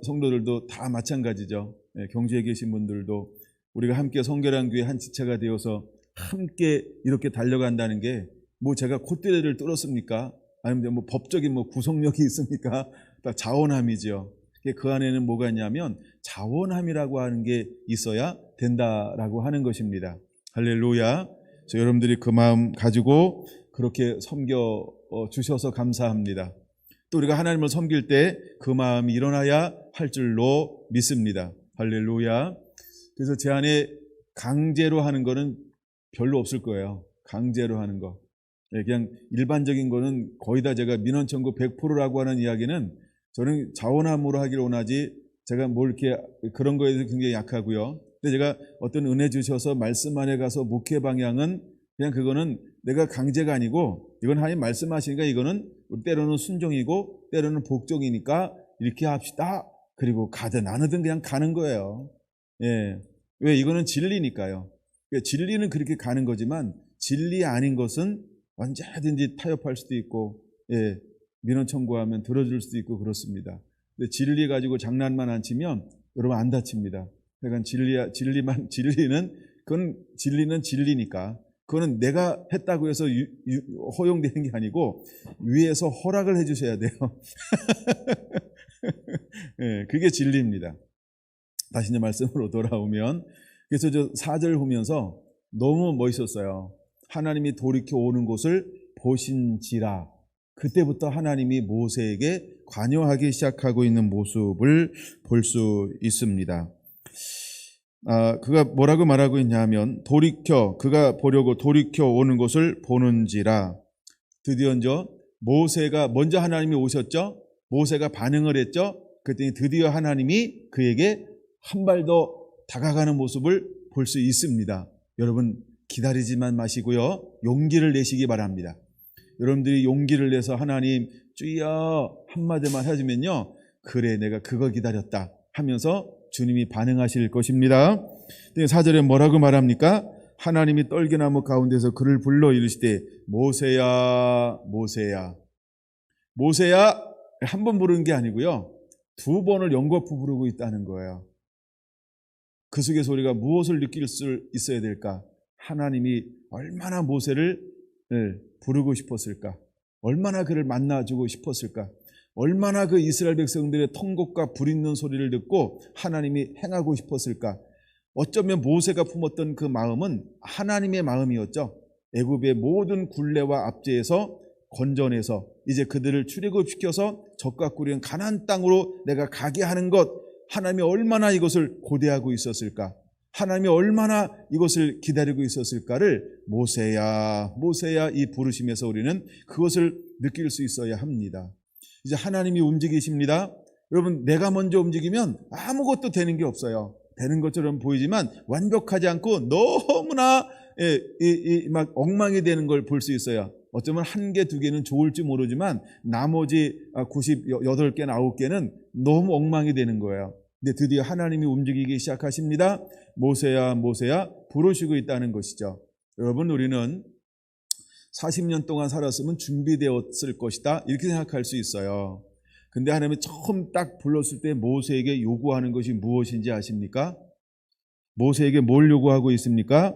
성도들도 다 마찬가지죠. 예, 경주에 계신 분들도 우리가 함께 성결한 교회 한 지체가 되어서 함께 이렇게 달려간다는 게 뭐 제가 콧대를 뚫었습니까? 아니면 뭐 법적인 뭐 구속력이 있습니까? 다 자원함이죠. 그 안에는 뭐가 있냐면 자원함이라고 하는 게 있어야 된다라고 하는 것입니다. 할렐루야. 여러분들이 그 마음 가지고 그렇게 섬겨 주셔서 감사합니다. 또 우리가 하나님을 섬길 때 그 마음이 일어나야 할 줄로 믿습니다. 할렐루야. 그래서 제 안에 강제로 하는 거는 별로 없을 거예요. 강제로 하는 거. 그냥 일반적인 거는 거의 다 제가 민원 청구 100%라고 하는 이야기는 저는 자원함으로 하기를 원하지 제가 뭘 이렇게 그런 거에 대해서 굉장히 약하고요. 근데 제가 어떤 은혜 주셔서 말씀 안에 가서 목회 방향은 그냥 그거는 내가 강제가 아니고 이건 하나님 말씀하시니까 이거는 때로는 순종이고 때로는 복종이니까 이렇게 합시다. 그리고 가든 안 하든 그냥 가는 거예요. 예. 왜? 이거는 진리니까요. 진리는 그렇게 가는 거지만 진리 아닌 것은 언제든지 타협할 수도 있고, 예, 민원 청구하면 들어줄 수도 있고 그렇습니다. 근데 진리 가지고 장난만 안 치면 여러분 안 다칩니다. 그러니까 진리는 진리니까. 그거는 내가 했다고 해서 허용되는 게 아니고 위에서 허락을 해주셔야 돼요. 예, 그게 진리입니다. 다시 이제 말씀으로 돌아오면, 그래서 저 4절 보면서 너무 멋있었어요. 하나님이 돌이켜 오는 곳을 보신지라. 그때부터 하나님이 모세에게 관여하기 시작하고 있는 모습을 볼 수 있습니다. 그가 뭐라고 말하고 있냐면 그가 보려고 돌이켜 오는 것을 보는지라. 드디어 이제 모세가 먼저 하나님이 오셨죠. 모세가 반응을 했죠. 그랬더니 드디어 하나님이 그에게 한 발 더 다가가는 모습을 볼 수 있습니다. 여러분 기다리지만 마시고요, 용기를 내시기 바랍니다. 여러분들이 용기를 내서 하나님 주여 한마디만 해주면요, 그래 내가 그거 기다렸다 하면서 주님이 반응하실 것입니다. 4절에 뭐라고 말합니까? 하나님이 떨기나무 가운데서 그를 불러 이르시되 모세야 모세야. 모세야 한 번 부르는 게 아니고요, 2번을 연거푸 부르고 있다는 거예요. 그 속에서 우리가 무엇을 느낄 수 있어야 될까? 하나님이 얼마나 모세를 부르고 싶었을까? 얼마나 그를 만나주고 싶었을까? 얼마나 그 이스라엘 백성들의 통곡과 불 있는 소리를 듣고 하나님이 행하고 싶었을까? 어쩌면 모세가 품었던 그 마음은 하나님의 마음이었죠. 애굽의 모든 굴레와 압제에서 건져내서 이제 그들을 출애굽시켜서 적과 꿀인 가나안 땅으로 내가 가게 하는 것, 하나님이 얼마나 이것을 고대하고 있었을까, 하나님이 얼마나 이것을 기다리고 있었을까를 모세야 모세야 이 부르심에서 우리는 그것을 느낄 수 있어야 합니다. 이제 하나님이 움직이십니다. 여러분, 내가 먼저 움직이면 아무것도 되는 게 없어요. 되는 것처럼 보이지만 완벽하지 않고 너무나 막 엉망이 되는 걸 볼 수 있어요. 어쩌면 한 개, 두 개는 좋을지 모르지만 나머지 98개나 9개는 너무 엉망이 되는 거예요. 근데 드디어 하나님이 움직이기 시작하십니다. 모세야 모세야 부르시고 있다는 것이죠. 여러분, 우리는 40년 동안 살았으면 준비되었을 것이다 이렇게 생각할 수 있어요. 근데 하나님이 처음 딱 불렀을 때 모세에게 요구하는 것이 무엇인지 아십니까? 모세에게 뭘 요구하고 있습니까?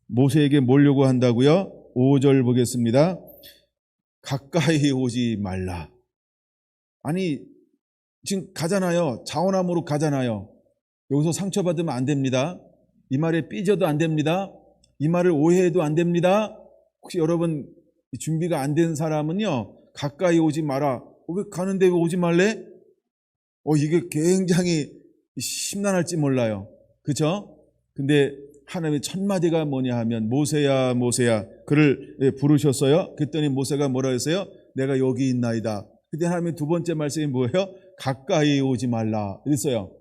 모세에게 뭘 요구한다고요? 5절 보겠습니다. 가까이 오지 말라. 아니, 지금 가잖아요. 자원함으로 가잖아요. 여기서 상처받으면 안 됩니다. 이 말에 삐져도 안 됩니다. 이 말을 오해해도 안 됩니다. 혹시 여러분 준비가 안 된 사람은요, 가까이 오지 마라. 왜 가는데 왜 오지 말래? 이게 굉장히 심란할지 몰라요. 그렇죠? 근데 하나님의 첫 마디가 뭐냐 하면 모세야 모세야 그를 부르셨어요. 그랬더니 모세가 뭐라 했어요? 내가 여기 있나이다. 그때 하나님의 두 번째 말씀이 뭐예요? 가까이 오지 말라 이랬어요.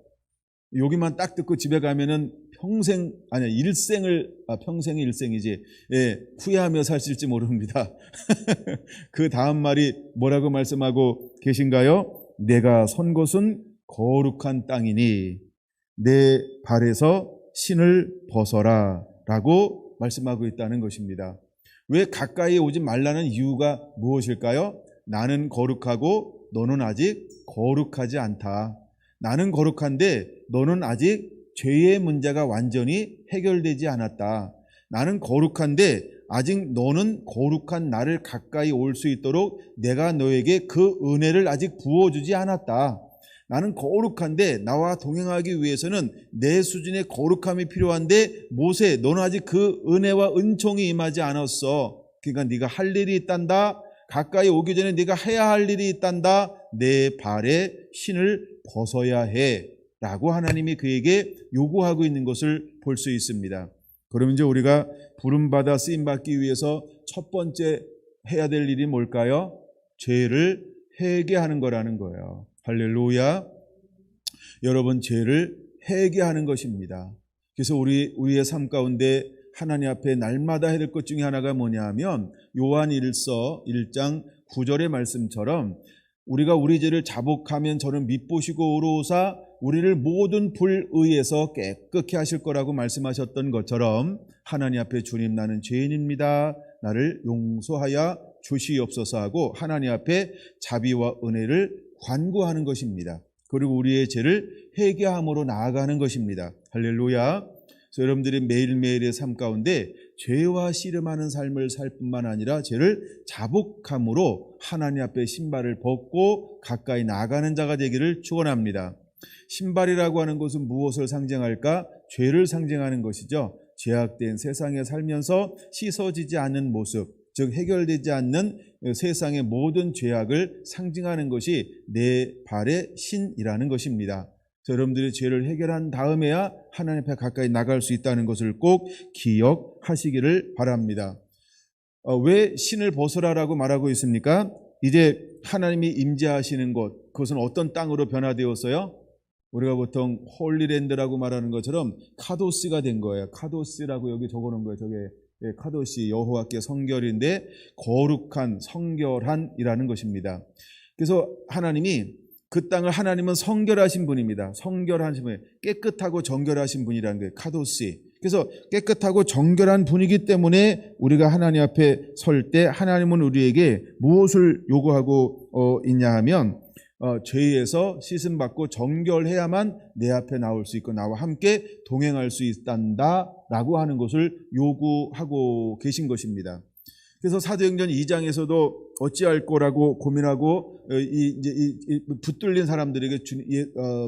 여기만 딱 듣고 집에 가면은 평생이 일생이지, 후회하며 사실지 모릅니다. 그 다음 말이 뭐라고 말씀하고 계신가요? 내가 선 곳은 거룩한 땅이니 내 발에서 신을 벗어라 라고 말씀하고 있다는 것입니다. 왜 가까이 오지 말라는 이유가 무엇일까요? 나는 거룩하고 너는 아직 거룩하지 않다. 나는 거룩한데 너는 아직 죄의 문제가 완전히 해결되지 않았다. 나는 거룩한데 아직 너는 거룩한 나를 가까이 올 수 있도록 내가 너에게 그 은혜를 아직 부어주지 않았다. 나는 거룩한데 나와 동행하기 위해서는 내 수준의 거룩함이 필요한데 모세, 너는 아직 그 은혜와 은총이 임하지 않았어. 그러니까 네가 할 일이 있단다. 가까이 오기 전에 네가 해야 할 일이 있단다. 내 발에 신을 벗어야 해 라고 하나님이 그에게 요구하고 있는 것을 볼 수 있습니다. 그럼 이제 우리가 부름받아 쓰임받기 위해서 첫 번째 해야 될 일이 뭘까요? 죄를 회개하는 거라는 거예요. 할렐루야. 여러분, 죄를 회개하는 것입니다. 그래서 우리의 삶 가운데 하나님 앞에 날마다 해야 될 것 중에 하나가 뭐냐 하면 요한일서 1장 9절의 말씀처럼 우리가 우리 죄를 자복하면 저는 미쁘시고 의로우사 우리를 모든 불의에서 깨끗게 하실 거라고 말씀하셨던 것처럼 하나님 앞에 주님 나는 죄인입니다. 나를 용서하여 주시옵소서 하고 하나님 앞에 자비와 은혜를 간구하는 것입니다. 그리고 우리의 죄를 회개함으로 나아가는 것입니다. 할렐루야. 그래서 여러분들이 매일매일의 삶 가운데 죄와 씨름하는 삶을 살 뿐만 아니라 죄를 자복함으로 하나님 앞에 신발을 벗고 가까이 나아가는 자가 되기를 축원합니다. 신발이라고 하는 것은 무엇을 상징할까? 죄를 상징하는 것이죠. 죄악된 세상에 살면서 씻어지지 않는 모습, 즉 해결되지 않는 세상의 모든 죄악을 상징하는 것이 내 발의 신이라는 것입니다. 여러분들이 죄를 해결한 다음에야 하나님 앞에 가까이 나갈 수 있다는 것을 꼭 기억하시기를 바랍니다. 왜 신을 벗으라라고 말하고 있습니까? 이제 하나님이 임재하시는 곳, 그것은 어떤 땅으로 변화되었어요? 우리가 보통 홀리랜드라고 말하는 것처럼 카도스가 된 거예요. 카도스라고 여기 적어놓은 거예요. 저게 카도시, 여호와께 성결인데 거룩한, 성결한이라는 것입니다. 그래서 그 땅을 하나님은 성결하신 분입니다. 성결하신 분, 깨끗하고 정결하신 분이라는 거예요. 카도시. 그래서 깨끗하고 정결한 분이기 때문에 우리가 하나님 앞에 설 때 하나님은 우리에게 무엇을 요구하고 있냐 하면 죄에서 씻음받고 정결해야만 내 앞에 나올 수 있고 나와 함께 동행할 수 있단다 라고 하는 것을 요구하고 계신 것입니다. 그래서 사도행전 2장에서도 어찌할 거라고 고민하고 붙들린 사람들에게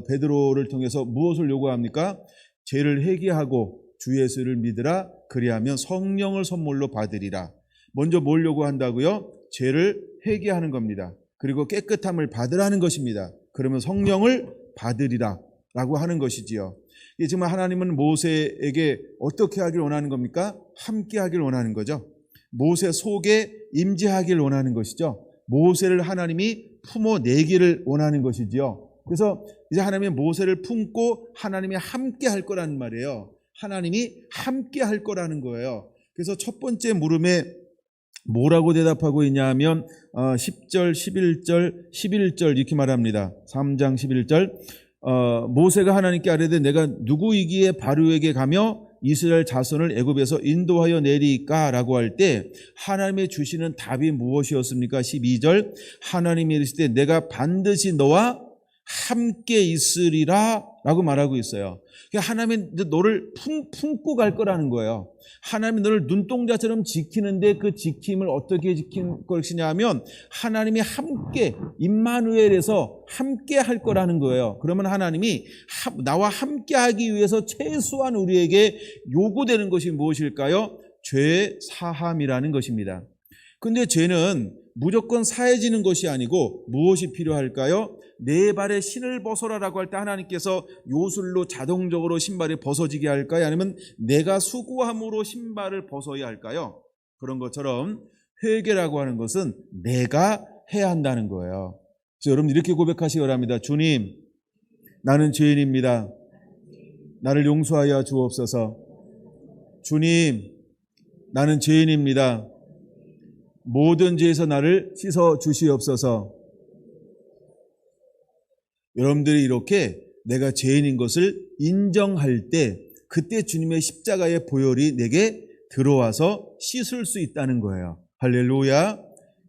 베드로를 통해서 무엇을 요구합니까? 죄를 회개하고 주 예수를 믿으라. 그리하면 성령을 선물로 받으리라. 먼저 뭘 요구한다고요? 죄를 회개하는 겁니다. 그리고 깨끗함을 받으라는 것입니다. 그러면 성령을 받으리라 라고 하는 것이지요. 지금 하나님은 모세에게 어떻게 하길 원하는 겁니까? 함께 하길 원하는 거죠. 모세 속에 임재하길 원하는 것이죠. 모세를 하나님이 품어내기를 원하는 것이지요. 그래서 이제 하나님의 모세를 품고 하나님이 함께 할 거라는 말이에요. 하나님이 함께 할 거라는 거예요. 그래서 첫 번째 물음에 뭐라고 대답하고 있냐 하면 10절, 11절, 11절 이렇게 말합니다. 3장 11절 모세가 하나님께 아뢰되 내가 누구이기에 바로에게 가며 이스라엘 자손을 애굽에서 인도하여 내리까? 라고 할 때 하나님의 주시는 답이 무엇이었습니까? 12절 하나님이 이르시되 내가 반드시 너와 함께 있으리라 라고 말하고 있어요. 하나님이 너를 품고 갈 거라는 거예요. 하나님이 너를 눈동자처럼 지키는데 그 지킴을 어떻게 지킬 것이냐 하면 하나님이 함께 임마누엘에서 함께 할 거라는 거예요. 그러면 하나님이 나와 함께 하기 위해서 최소한 우리에게 요구되는 것이 무엇일까요? 죄 사함이라는 것입니다. 근데 죄는 무조건 사해지는 것이 아니고 무엇이 필요할까요? 내 발에 신을 벗어라라고 할 때 하나님께서 요술로 자동적으로 신발이 벗어지게 할까요? 아니면 내가 수고함으로 신발을 벗어야 할까요? 그런 것처럼 회개라고 하는 것은 내가 해야 한다는 거예요. 그래서 여러분 이렇게 고백하시기 바랍니다. 주님, 나는 죄인입니다. 나를 용서하여 주옵소서. 주님, 나는 죄인입니다. 모든 죄에서 나를 씻어 주시옵소서. 여러분들이 이렇게 내가 죄인인 것을 인정할 때 그때 주님의 십자가의 보혈이 내게 들어와서 씻을 수 있다는 거예요. 할렐루야.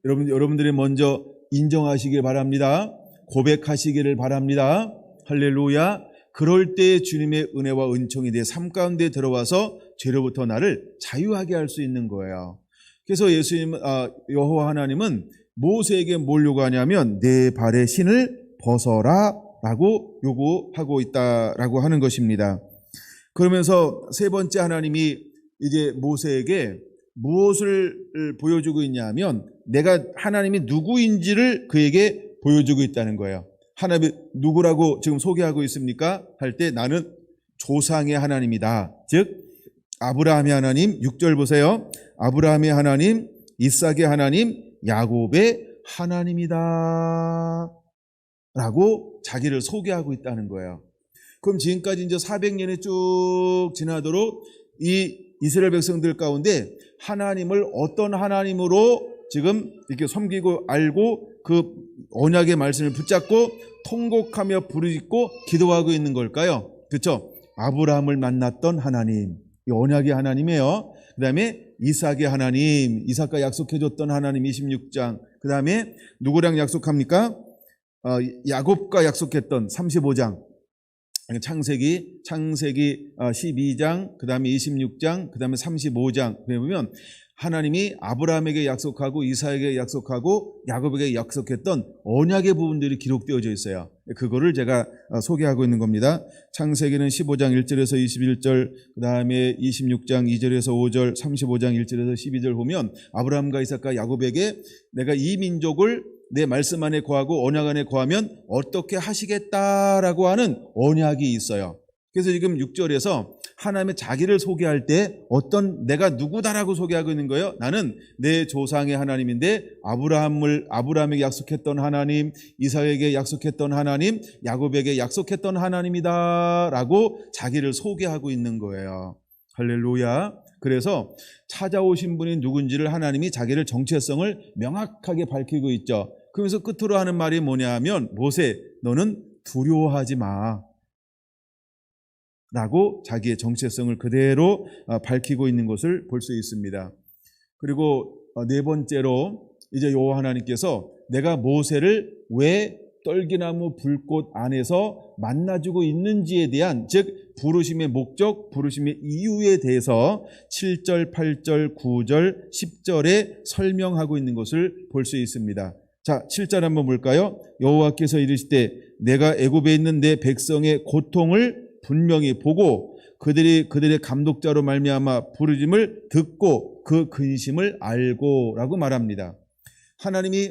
여러분들이 먼저 인정하시길 바랍니다. 고백하시기를 바랍니다. 할렐루야. 그럴 때 주님의 은혜와 은총이 내 삶 가운데 들어와서 죄로부터 나를 자유하게 할 수 있는 거예요. 그래서 여호와 하나님은 모세에게 뭘 요구하냐면 내 발에 신을 벗어라 라고 요구하고 있다라고 하는 것입니다. 그러면서 세 번째 하나님이 이제 모세에게 무엇을 보여주고 있냐면 내가 하나님이 누구인지를 그에게 보여주고 있다는 거예요. 하나님이 누구라고 지금 소개하고 있습니까? 할 때 나는 조상의 하나님이다. 즉 아브라함의 하나님, 6절 보세요. 아브라함의 하나님, 이삭의 하나님, 야곱의 하나님이다 라고 자기를 소개하고 있다는 거예요. 그럼 지금까지 이제 400년이 쭉 지나도록 이 이스라엘 백성들 가운데 하나님을 어떤 하나님으로 지금 이렇게 섬기고 알고 그 언약의 말씀을 붙잡고 통곡하며 부르짖고 기도하고 있는 걸까요? 그렇죠? 아브라함을 만났던 하나님, 이 언약의 하나님이에요. 그 다음에 이삭의 하나님, 이삭과 약속해줬던 하나님 26장. 그 다음에 누구랑 약속합니까? 야곱과 약속했던 35장. 창세기 12장, 그 다음에 26장, 그 다음에 35장. 보면 하나님이 아브라함에게 약속하고 이삭에게 약속하고 야곱에게 약속했던 언약의 부분들이 기록되어져 있어요. 그거를 제가 소개하고 있는 겁니다. 창세기는 15장 1절에서 21절, 그 다음에 26장 2절에서 5절, 35장 1절에서 12절 보면 아브라함과 이삭과 야곱에게 내가 이 민족을 내 말씀 안에 거하고 언약 안에 거하면 어떻게 하시겠다라고 하는 언약이 있어요. 그래서 지금 6절에서 하나님의 자기를 소개할 때 어떤 내가 누구다라고 소개하고 있는 거예요. 나는 내 조상의 하나님인데 아브라함에게 약속했던 하나님, 이삭에게 약속했던 하나님, 야곱에게 약속했던 하나님이다라고 자기를 소개하고 있는 거예요. 할렐루야. 그래서 찾아오신 분이 누군지를 하나님이 자기를 정체성을 명확하게 밝히고 있죠. 그러면서 끝으로 하는 말이 뭐냐 하면 모세, 너는 두려워하지 마 라고 자기의 정체성을 그대로 밝히고 있는 것을 볼 수 있습니다. 그리고 네 번째로 이제 여호와 하나님께서 내가 모세를 왜 떨기나무 불꽃 안에서 만나주고 있는지에 대한, 즉 부르심의 목적, 부르심의 이유에 대해서 7절, 8절, 9절, 10절에 설명하고 있는 것을 볼 수 있습니다. 자, 7절 한번 볼까요? 여호와께서 이르시되 내가 애굽에 있는 내 백성의 고통을 분명히 보고 그들의 감독자로 말미암아 부르심을 듣고 그 근심을 알고라고 말합니다. 하나님이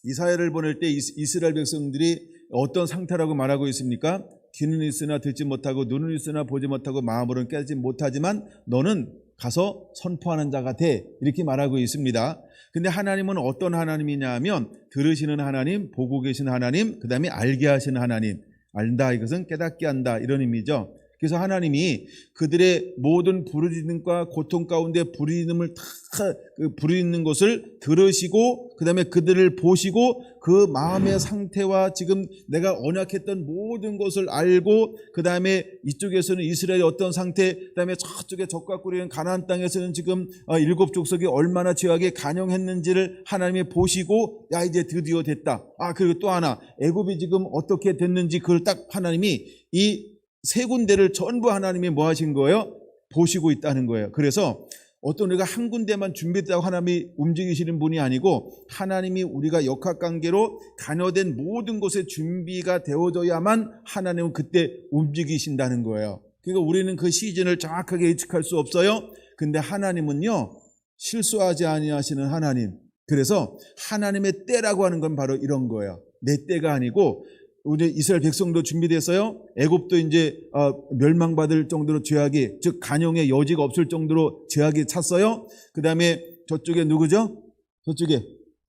이사야를 보낼 때 이스라엘 백성들이 어떤 상태라고 말하고 있습니까? 귀는 있으나 듣지 못하고 눈은 있으나 보지 못하고 마음으로는 깨닫지 못하지만 너는 가서 선포하는 자가 돼, 이렇게 말하고 있습니다. 근데 하나님은 어떤 하나님이냐 하면 들으시는 하나님, 보고 계신 하나님, 그 다음에 알게 하시는 하나님. 알다, 이것은 깨닫게 한다, 이런 의미죠. 그래서 하나님이 그들의 모든 부르짖음과 고통 가운데 부르짖음을 다 부르짖는 것을 들으시고 그 다음에 그들을 보시고 그 마음의 상태와 지금 내가 언약했던 모든 것을 알고 그 다음에 이쪽에서는 이스라엘의 어떤 상태, 그 다음에 저쪽에 적과 꿀이는 가나안 땅에서는 지금 7 족속이 얼마나 죄악에 간영했는지를 하나님이 보시고 야 이제 드디어 됐다. 그리고 또 하나 애굽이 지금 어떻게 됐는지 그걸 딱 하나님이 이 세 군데를 전부 하나님이 뭐 하신 거예요? 보시고 있다는 거예요. 그래서 어떤 우리가 한 군데만 준비했다고 하나님이 움직이시는 분이 아니고 하나님이 우리가 역학관계로 간여된 모든 곳에 준비가 되어져야만 하나님은 그때 움직이신다는 거예요. 그러니까 우리는 그 시즌을 정확하게 예측할 수 없어요. 근데 하나님은요 실수하지 아니하시는 하나님. 그래서 하나님의 때라고 하는 건 바로 이런 거예요. 내 때가 아니고 우리 이스라엘 백성도 준비됐어요. 애굽도 이제 멸망받을 정도로 죄악이, 즉 간영의 여지가 없을 정도로 죄악이 찼어요. 그 다음에 저쪽에 누구죠? 저쪽에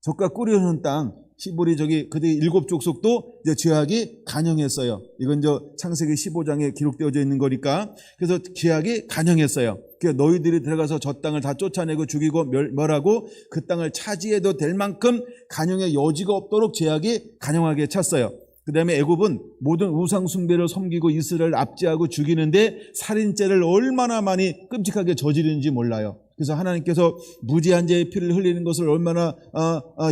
적과 꿀이 흐르는 땅 히브리 저기 그들의 7 족속도 이제 죄악이 간영했어요. 이건 저 창세기 15장에 기록되어져 있는 거니까. 그래서 죄악이 간영했어요. 그래서 너희들이 들어가서 저 땅을 다 쫓아내고 죽이고 멸하고 그 땅을 차지해도 될 만큼 간영의 여지가 없도록 죄악이 간영하게 찼어요. 그 다음에 애굽은 모든 우상 숭배를 섬기고 이스라엘을 압제하고 죽이는데 살인죄를 얼마나 많이 끔찍하게 저지르는지 몰라요. 그래서 하나님께서 무지한 자의 피를 흘리는 것을 얼마나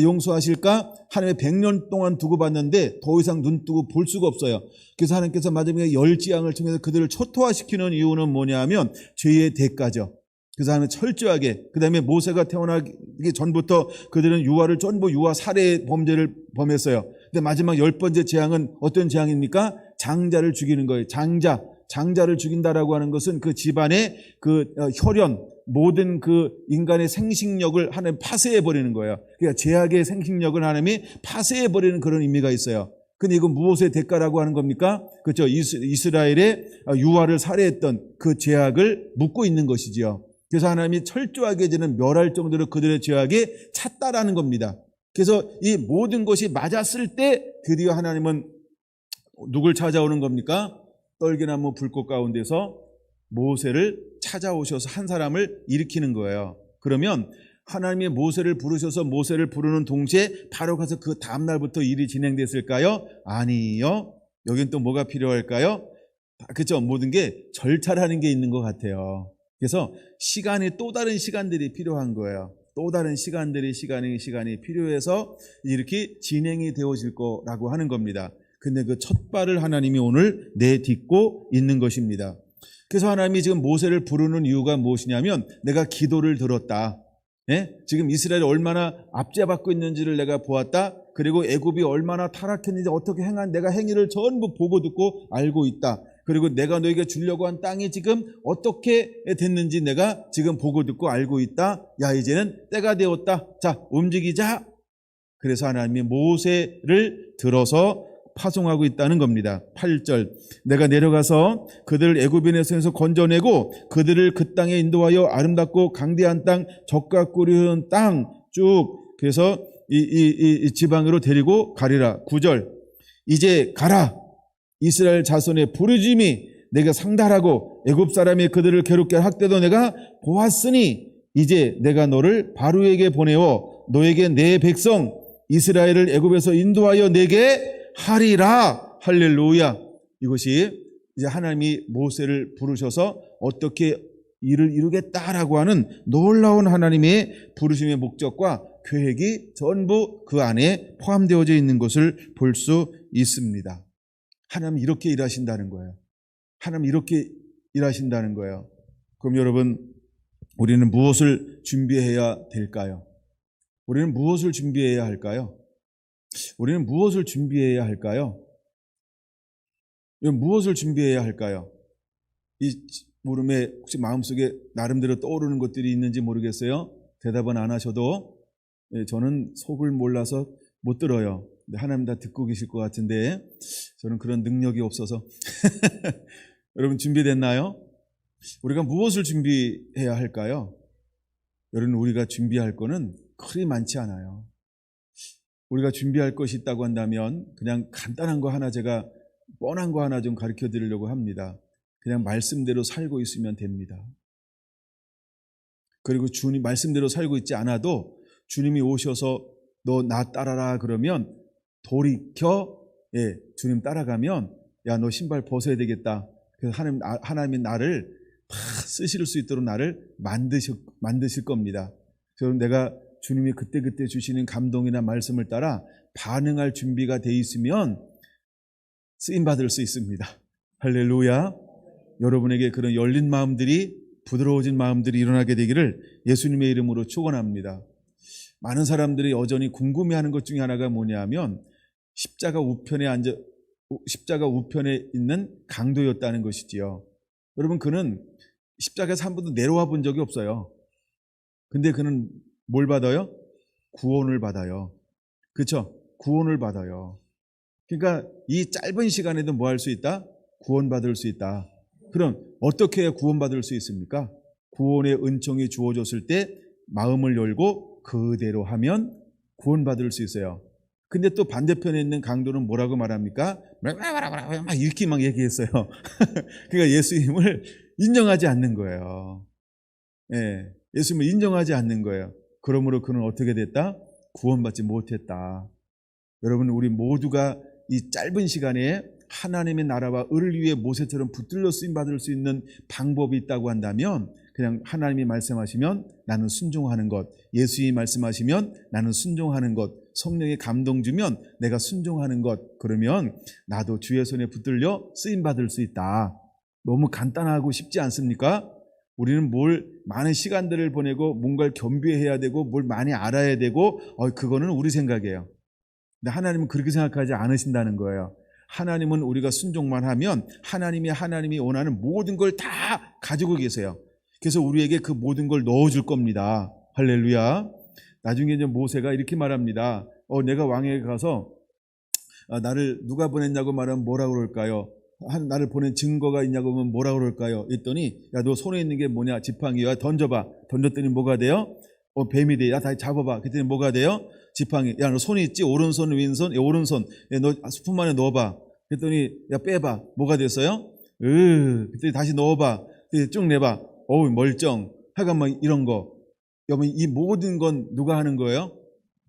용서하실까? 하나님의 100년 동안 두고 봤는데 더 이상 눈 뜨고 볼 수가 없어요. 그래서 하나님께서 마지막에 열지양을 통해서 그들을 초토화시키는 이유는 뭐냐 하면 죄의 대가죠. 그래서 하나님은 철저하게, 그 다음에 모세가 태어나기 전부터 그들은 유아를 전부 유아 살해 범죄를 범했어요. 근데 마지막 10번째 재앙은 어떤 재앙입니까? 장자를 죽이는 거예요. 장자를 죽인다라고 하는 것은 그 집안의 그 혈연, 모든 그 인간의 생식력을 하나님 파쇄해버리는 거예요. 그러니까 죄악의 생식력을 하나님이 파쇄해버리는 그런 의미가 있어요. 근데 이건 무엇의 대가라고 하는 겁니까? 그렇죠. 이스라엘의 유아를 살해했던 그 죄악을 묻고 있는 것이지요. 그래서 하나님이 철저하게 이제는 멸할 정도로 그들의 죄악이 찼다라는 겁니다. 그래서 이 모든 것이 맞았을 때 드디어 하나님은 누굴 찾아오는 겁니까? 떨기나무 불꽃 가운데서 모세를 찾아오셔서 한 사람을 일으키는 거예요. 그러면 하나님이 모세를 부르셔서 모세를 부르는 동시에 바로 가서 그 다음날부터 일이 진행됐을까요? 아니요. 여긴 또 뭐가 필요할까요? 그렇죠. 모든 게 절차라는 게 있는 것 같아요. 그래서 또 다른 시간들이 필요한 거예요. 또 다른 시간이 필요해서 이렇게 진행이 되어질 거라고 하는 겁니다. 근데 그 첫 발을 하나님이 오늘 내딛고 있는 것입니다. 그래서 하나님이 지금 모세를 부르는 이유가 무엇이냐면 내가 기도를 들었다. 예? 지금 이스라엘이 얼마나 압제받고 있는지를 내가 보았다. 그리고 애굽이 얼마나 타락했는지 어떻게 행한 내가 행위를 전부 보고 듣고 알고 있다. 그리고 내가 너에게 주려고 한 땅이 지금 어떻게 됐는지 내가 지금 보고 듣고 알고 있다. 야, 이제는 때가 되었다. 자, 움직이자. 그래서 하나님이 모세를 들어서 파송하고 있다는 겁니다. 8절, 내가 내려가서 그들을 애굽인의 손에서 건져내고 그들을 그 땅에 인도하여 아름답고 강대한 땅, 젖과 꿀이 흐르는 땅 쭉 그래서 이 지방으로 데리고 가리라. 9절, 이제 가라. 이스라엘 자손의 부르짖음이 내가 상달하고 애굽 사람이 그들을 괴롭게 학대도 내가 보았으니 이제 내가 너를 바로에게 보내어 너에게 내 백성 이스라엘을 애굽에서 인도하여 내게 하리라. 할렐루야. 이것이 이제 하나님이 모세를 부르셔서 어떻게 일을 이루겠다라고 하는 놀라운 하나님의 부르심의 목적과 계획이 전부 그 안에 포함되어져 있는 것을 볼 수 있습니다. 하나님 이렇게 일하신다는 거예요. 하나님 이렇게 일하신다는 거예요. 그럼 여러분, 우리는 무엇을 준비해야 될까요? 우리는 무엇을 준비해야 할까요? 우리는 무엇을 준비해야 할까요? 무엇을 준비해야 할까요? 이 물음에 혹시 마음속에 나름대로 떠오르는 것들이 있는지 모르겠어요. 대답은 안 하셔도 저는 속을 몰라서 못 들어요. 하나님 다 듣고 계실 것 같은데 저는 그런 능력이 없어서 여러분 준비됐나요? 우리가 무엇을 준비해야 할까요? 여러분 우리가 준비할 거는 그리 많지 않아요. 우리가 준비할 것이 있다고 한다면 그냥 간단한 거 하나 제가 뻔한 거 하나 좀 가르쳐 드리려고 합니다. 그냥 말씀대로 살고 있으면 됩니다. 그리고 주님 말씀대로 살고 있지 않아도 주님이 오셔서 너 나 따라라 그러면 돌이켜 주님 따라가면 야 너 신발 벗어야 되겠다. 그래서 하나님이 나를 다 쓰실 수 있도록 나를 만드실 겁니다. 그럼 내가 주님이 그때그때 주시는 감동이나 말씀을 따라 반응할 준비가 돼 있으면 쓰임받을 수 있습니다. 할렐루야. 여러분에게 그런 열린 마음들이 부드러워진 마음들이 일어나게 되기를 예수님의 이름으로 축원합니다. 많은 사람들이 여전히 궁금해하는 것 중에 하나가 뭐냐면 십자가 우편에 있는 강도였다는 것이지요. 여러분 그는 십자가에서 한 번도 내려와 본 적이 없어요. 근데 그는 뭘 받아요? 구원을 받아요. 그렇죠? 구원을 받아요. 그러니까 이 짧은 시간에도 뭐 할 수 있다? 구원받을 수 있다. 그럼 어떻게 구원받을 수 있습니까? 구원의 은총이 주어졌을 때 마음을 열고 그대로 하면 구원받을 수 있어요. 근데 또 반대편에 있는 강도는 뭐라고 말합니까? 막 이렇게 막 얘기했어요. 그러니까 예수님을 인정하지 않는 거예요. 예수님을 인정하지 않는 거예요. 그러므로 그는 어떻게 됐다? 구원받지 못했다. 여러분 우리 모두가 이 짧은 시간에 하나님의 나라와 의를 위해 모세처럼 붙들려 쓰임받을 수 있는 방법이 있다고 한다면 그냥 하나님이 말씀하시면 나는 순종하는 것, 예수님이 말씀하시면 나는 순종하는 것, 성령의 감동 주면 내가 순종하는 것, 그러면 나도 주의 손에 붙들려 쓰임받을 수 있다. 너무 간단하고 쉽지 않습니까? 우리는 많은 시간들을 보내고 뭔가를 겸비해야 되고 뭘 많이 알아야 되고 그거는 우리 생각이에요. 근데 하나님은 그렇게 생각하지 않으신다는 거예요. 하나님은 우리가 순종만 하면 하나님이 원하는 모든 걸 다 가지고 계세요. 그래서 우리에게 그 모든 걸 넣어줄 겁니다. 할렐루야. 나중에 이제 모세가 이렇게 말합니다. 내가 왕에게 가서 나를 누가 보냈냐고 말하면 뭐라고 그럴까요? 나를 보낸 증거가 있냐고 하면 뭐라고 그럴까요? 했더니 야 너 손에 있는 게 뭐냐? 지팡이야. 던져봐. 던졌더니 뭐가 돼요? 뱀이 돼. 야 다시 잡아봐. 그랬더니 뭐가 돼요? 지팡이. 야 너 손이 있지? 오른손 왼손? 오른손. 너 스푼 안에 넣어봐. 그랬더니 야 빼봐. 뭐가 됐어요? 그랬더니 다시 넣어봐. 쭉 내봐. 멀쩡. 하여간 뭐 이런 거. 여러분 이 모든 건 누가 하는 거예요?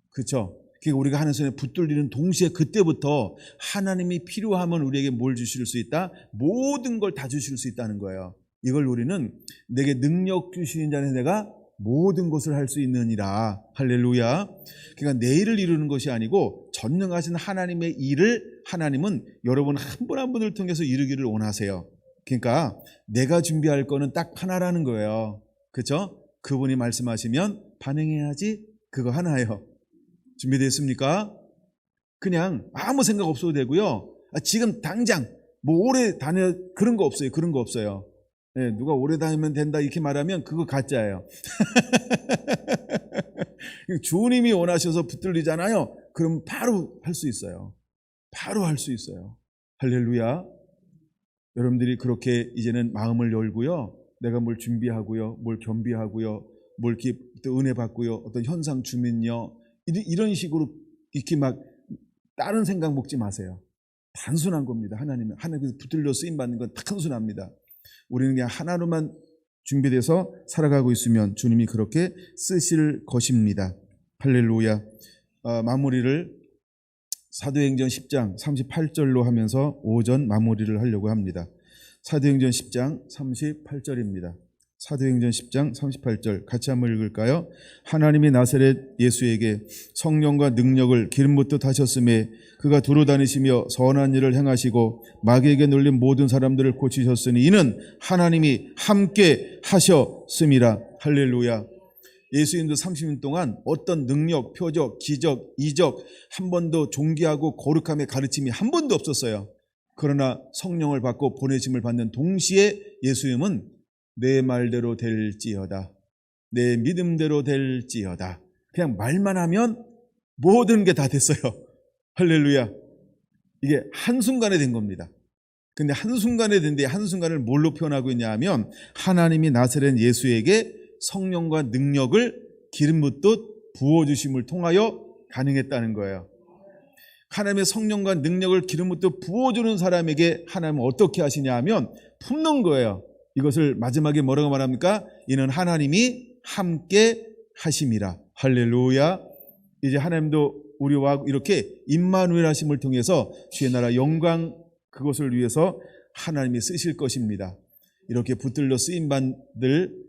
그렇죠? 그러니까 우리가 하는 손에 붙들리는 동시에 그때부터 하나님이 필요하면 우리에게 뭘 주실 수 있다? 모든 걸 다 주실 수 있다는 거예요. 이걸 우리는 내게 능력 주시는 자는 내가 모든 것을 할 수 있느니라. 할렐루야. 그러니까 내 일을 이루는 것이 아니고 전능하신 하나님의 일을 하나님은 여러분 한 분 한 분을 통해서 이루기를 원하세요. 그러니까 내가 준비할 거는 딱 하나라는 거예요. 그렇죠? 그분이 말씀하시면 반응해야지. 그거 하나예요. 준비됐습니까? 그냥 아무 생각 없어도 되고요. 지금 당장 뭐 오래 다녀 그런 거 없어요. 그런 거 없어요. 누가 오래 다니면 된다 이렇게 말하면 그거 가짜예요. 주님이 원하셔서 붙들리잖아요. 그럼 바로 할 수 있어요. 바로 할 수 있어요. 할렐루야. 여러분들이 그렇게 이제는 마음을 열고요. 내가 뭘 준비하고요. 뭘 겸비하고요. 뭘 이렇게 또 은혜 받고요. 어떤 현상 주면요. 이런 식으로 이렇게 막 다른 생각 먹지 마세요. 단순한 겁니다. 하나님께서 붙들려 쓰임 받는 건 단순합니다. 우리는 그냥 하나로만 준비돼서 살아가고 있으면 주님이 그렇게 쓰실 것입니다. 할렐루야. 마무리를 사도행전 10장 38절로 하면서 오전 마무리를 하려고 합니다. 사도행전 10장 38절입니다. 사도행전 10장 38절 같이 한번 읽을까요? 하나님이 나사렛 예수에게 성령과 능력을 기름 붓듯 하셨음에 그가 두루 다니시며 선한 일을 행하시고 마귀에게 눌린 모든 사람들을 고치셨으니 이는 하나님이 함께 하셨음이라. 할렐루야. 예수님도 30년 동안 어떤 능력, 표적, 기적, 이적 한 번도 존귀하고 거룩함의 가르침이 한 번도 없었어요. 그러나 성령을 받고 보내심을 받는 동시에 예수님은 내 말대로 될지어다, 내 믿음대로 될지어다. 그냥 말만 하면 모든 게 다 됐어요. 할렐루야. 이게 한순간에 된 겁니다. 근데 한순간에 된데 한순간을 뭘로 표현하고 있냐 하면 하나님이 나사렛 예수에게 성령과 능력을 기름 붓듯 부어주심을 통하여 가능했다는 거예요. 하나님의 성령과 능력을 기름 붓듯 부어주는 사람에게 하나님은 어떻게 하시냐 하면 품는 거예요. 이것을 마지막에 뭐라고 말합니까? 이는 하나님이 함께 하심이라. 할렐루야. 이제 하나님도 우리와 이렇게 임마누엘 하심을 통해서 주의 나라 영광 그것을 위해서 하나님이 쓰실 것입니다. 이렇게 붙들려 쓰임받을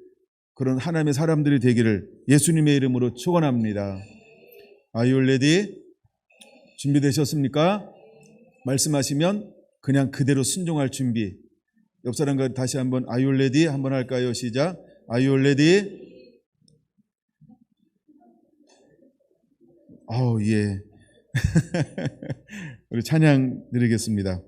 그런 하나님의 사람들이 되기를 예수님의 이름으로 축원합니다. Are you ready? 준비되셨습니까? 말씀하시면 그냥 그대로 순종할 준비. 옆 사람과 다시 한번 Are you ready? 한번 할까요? 시작. Are you ready? 예. 우리 찬양 드리겠습니다.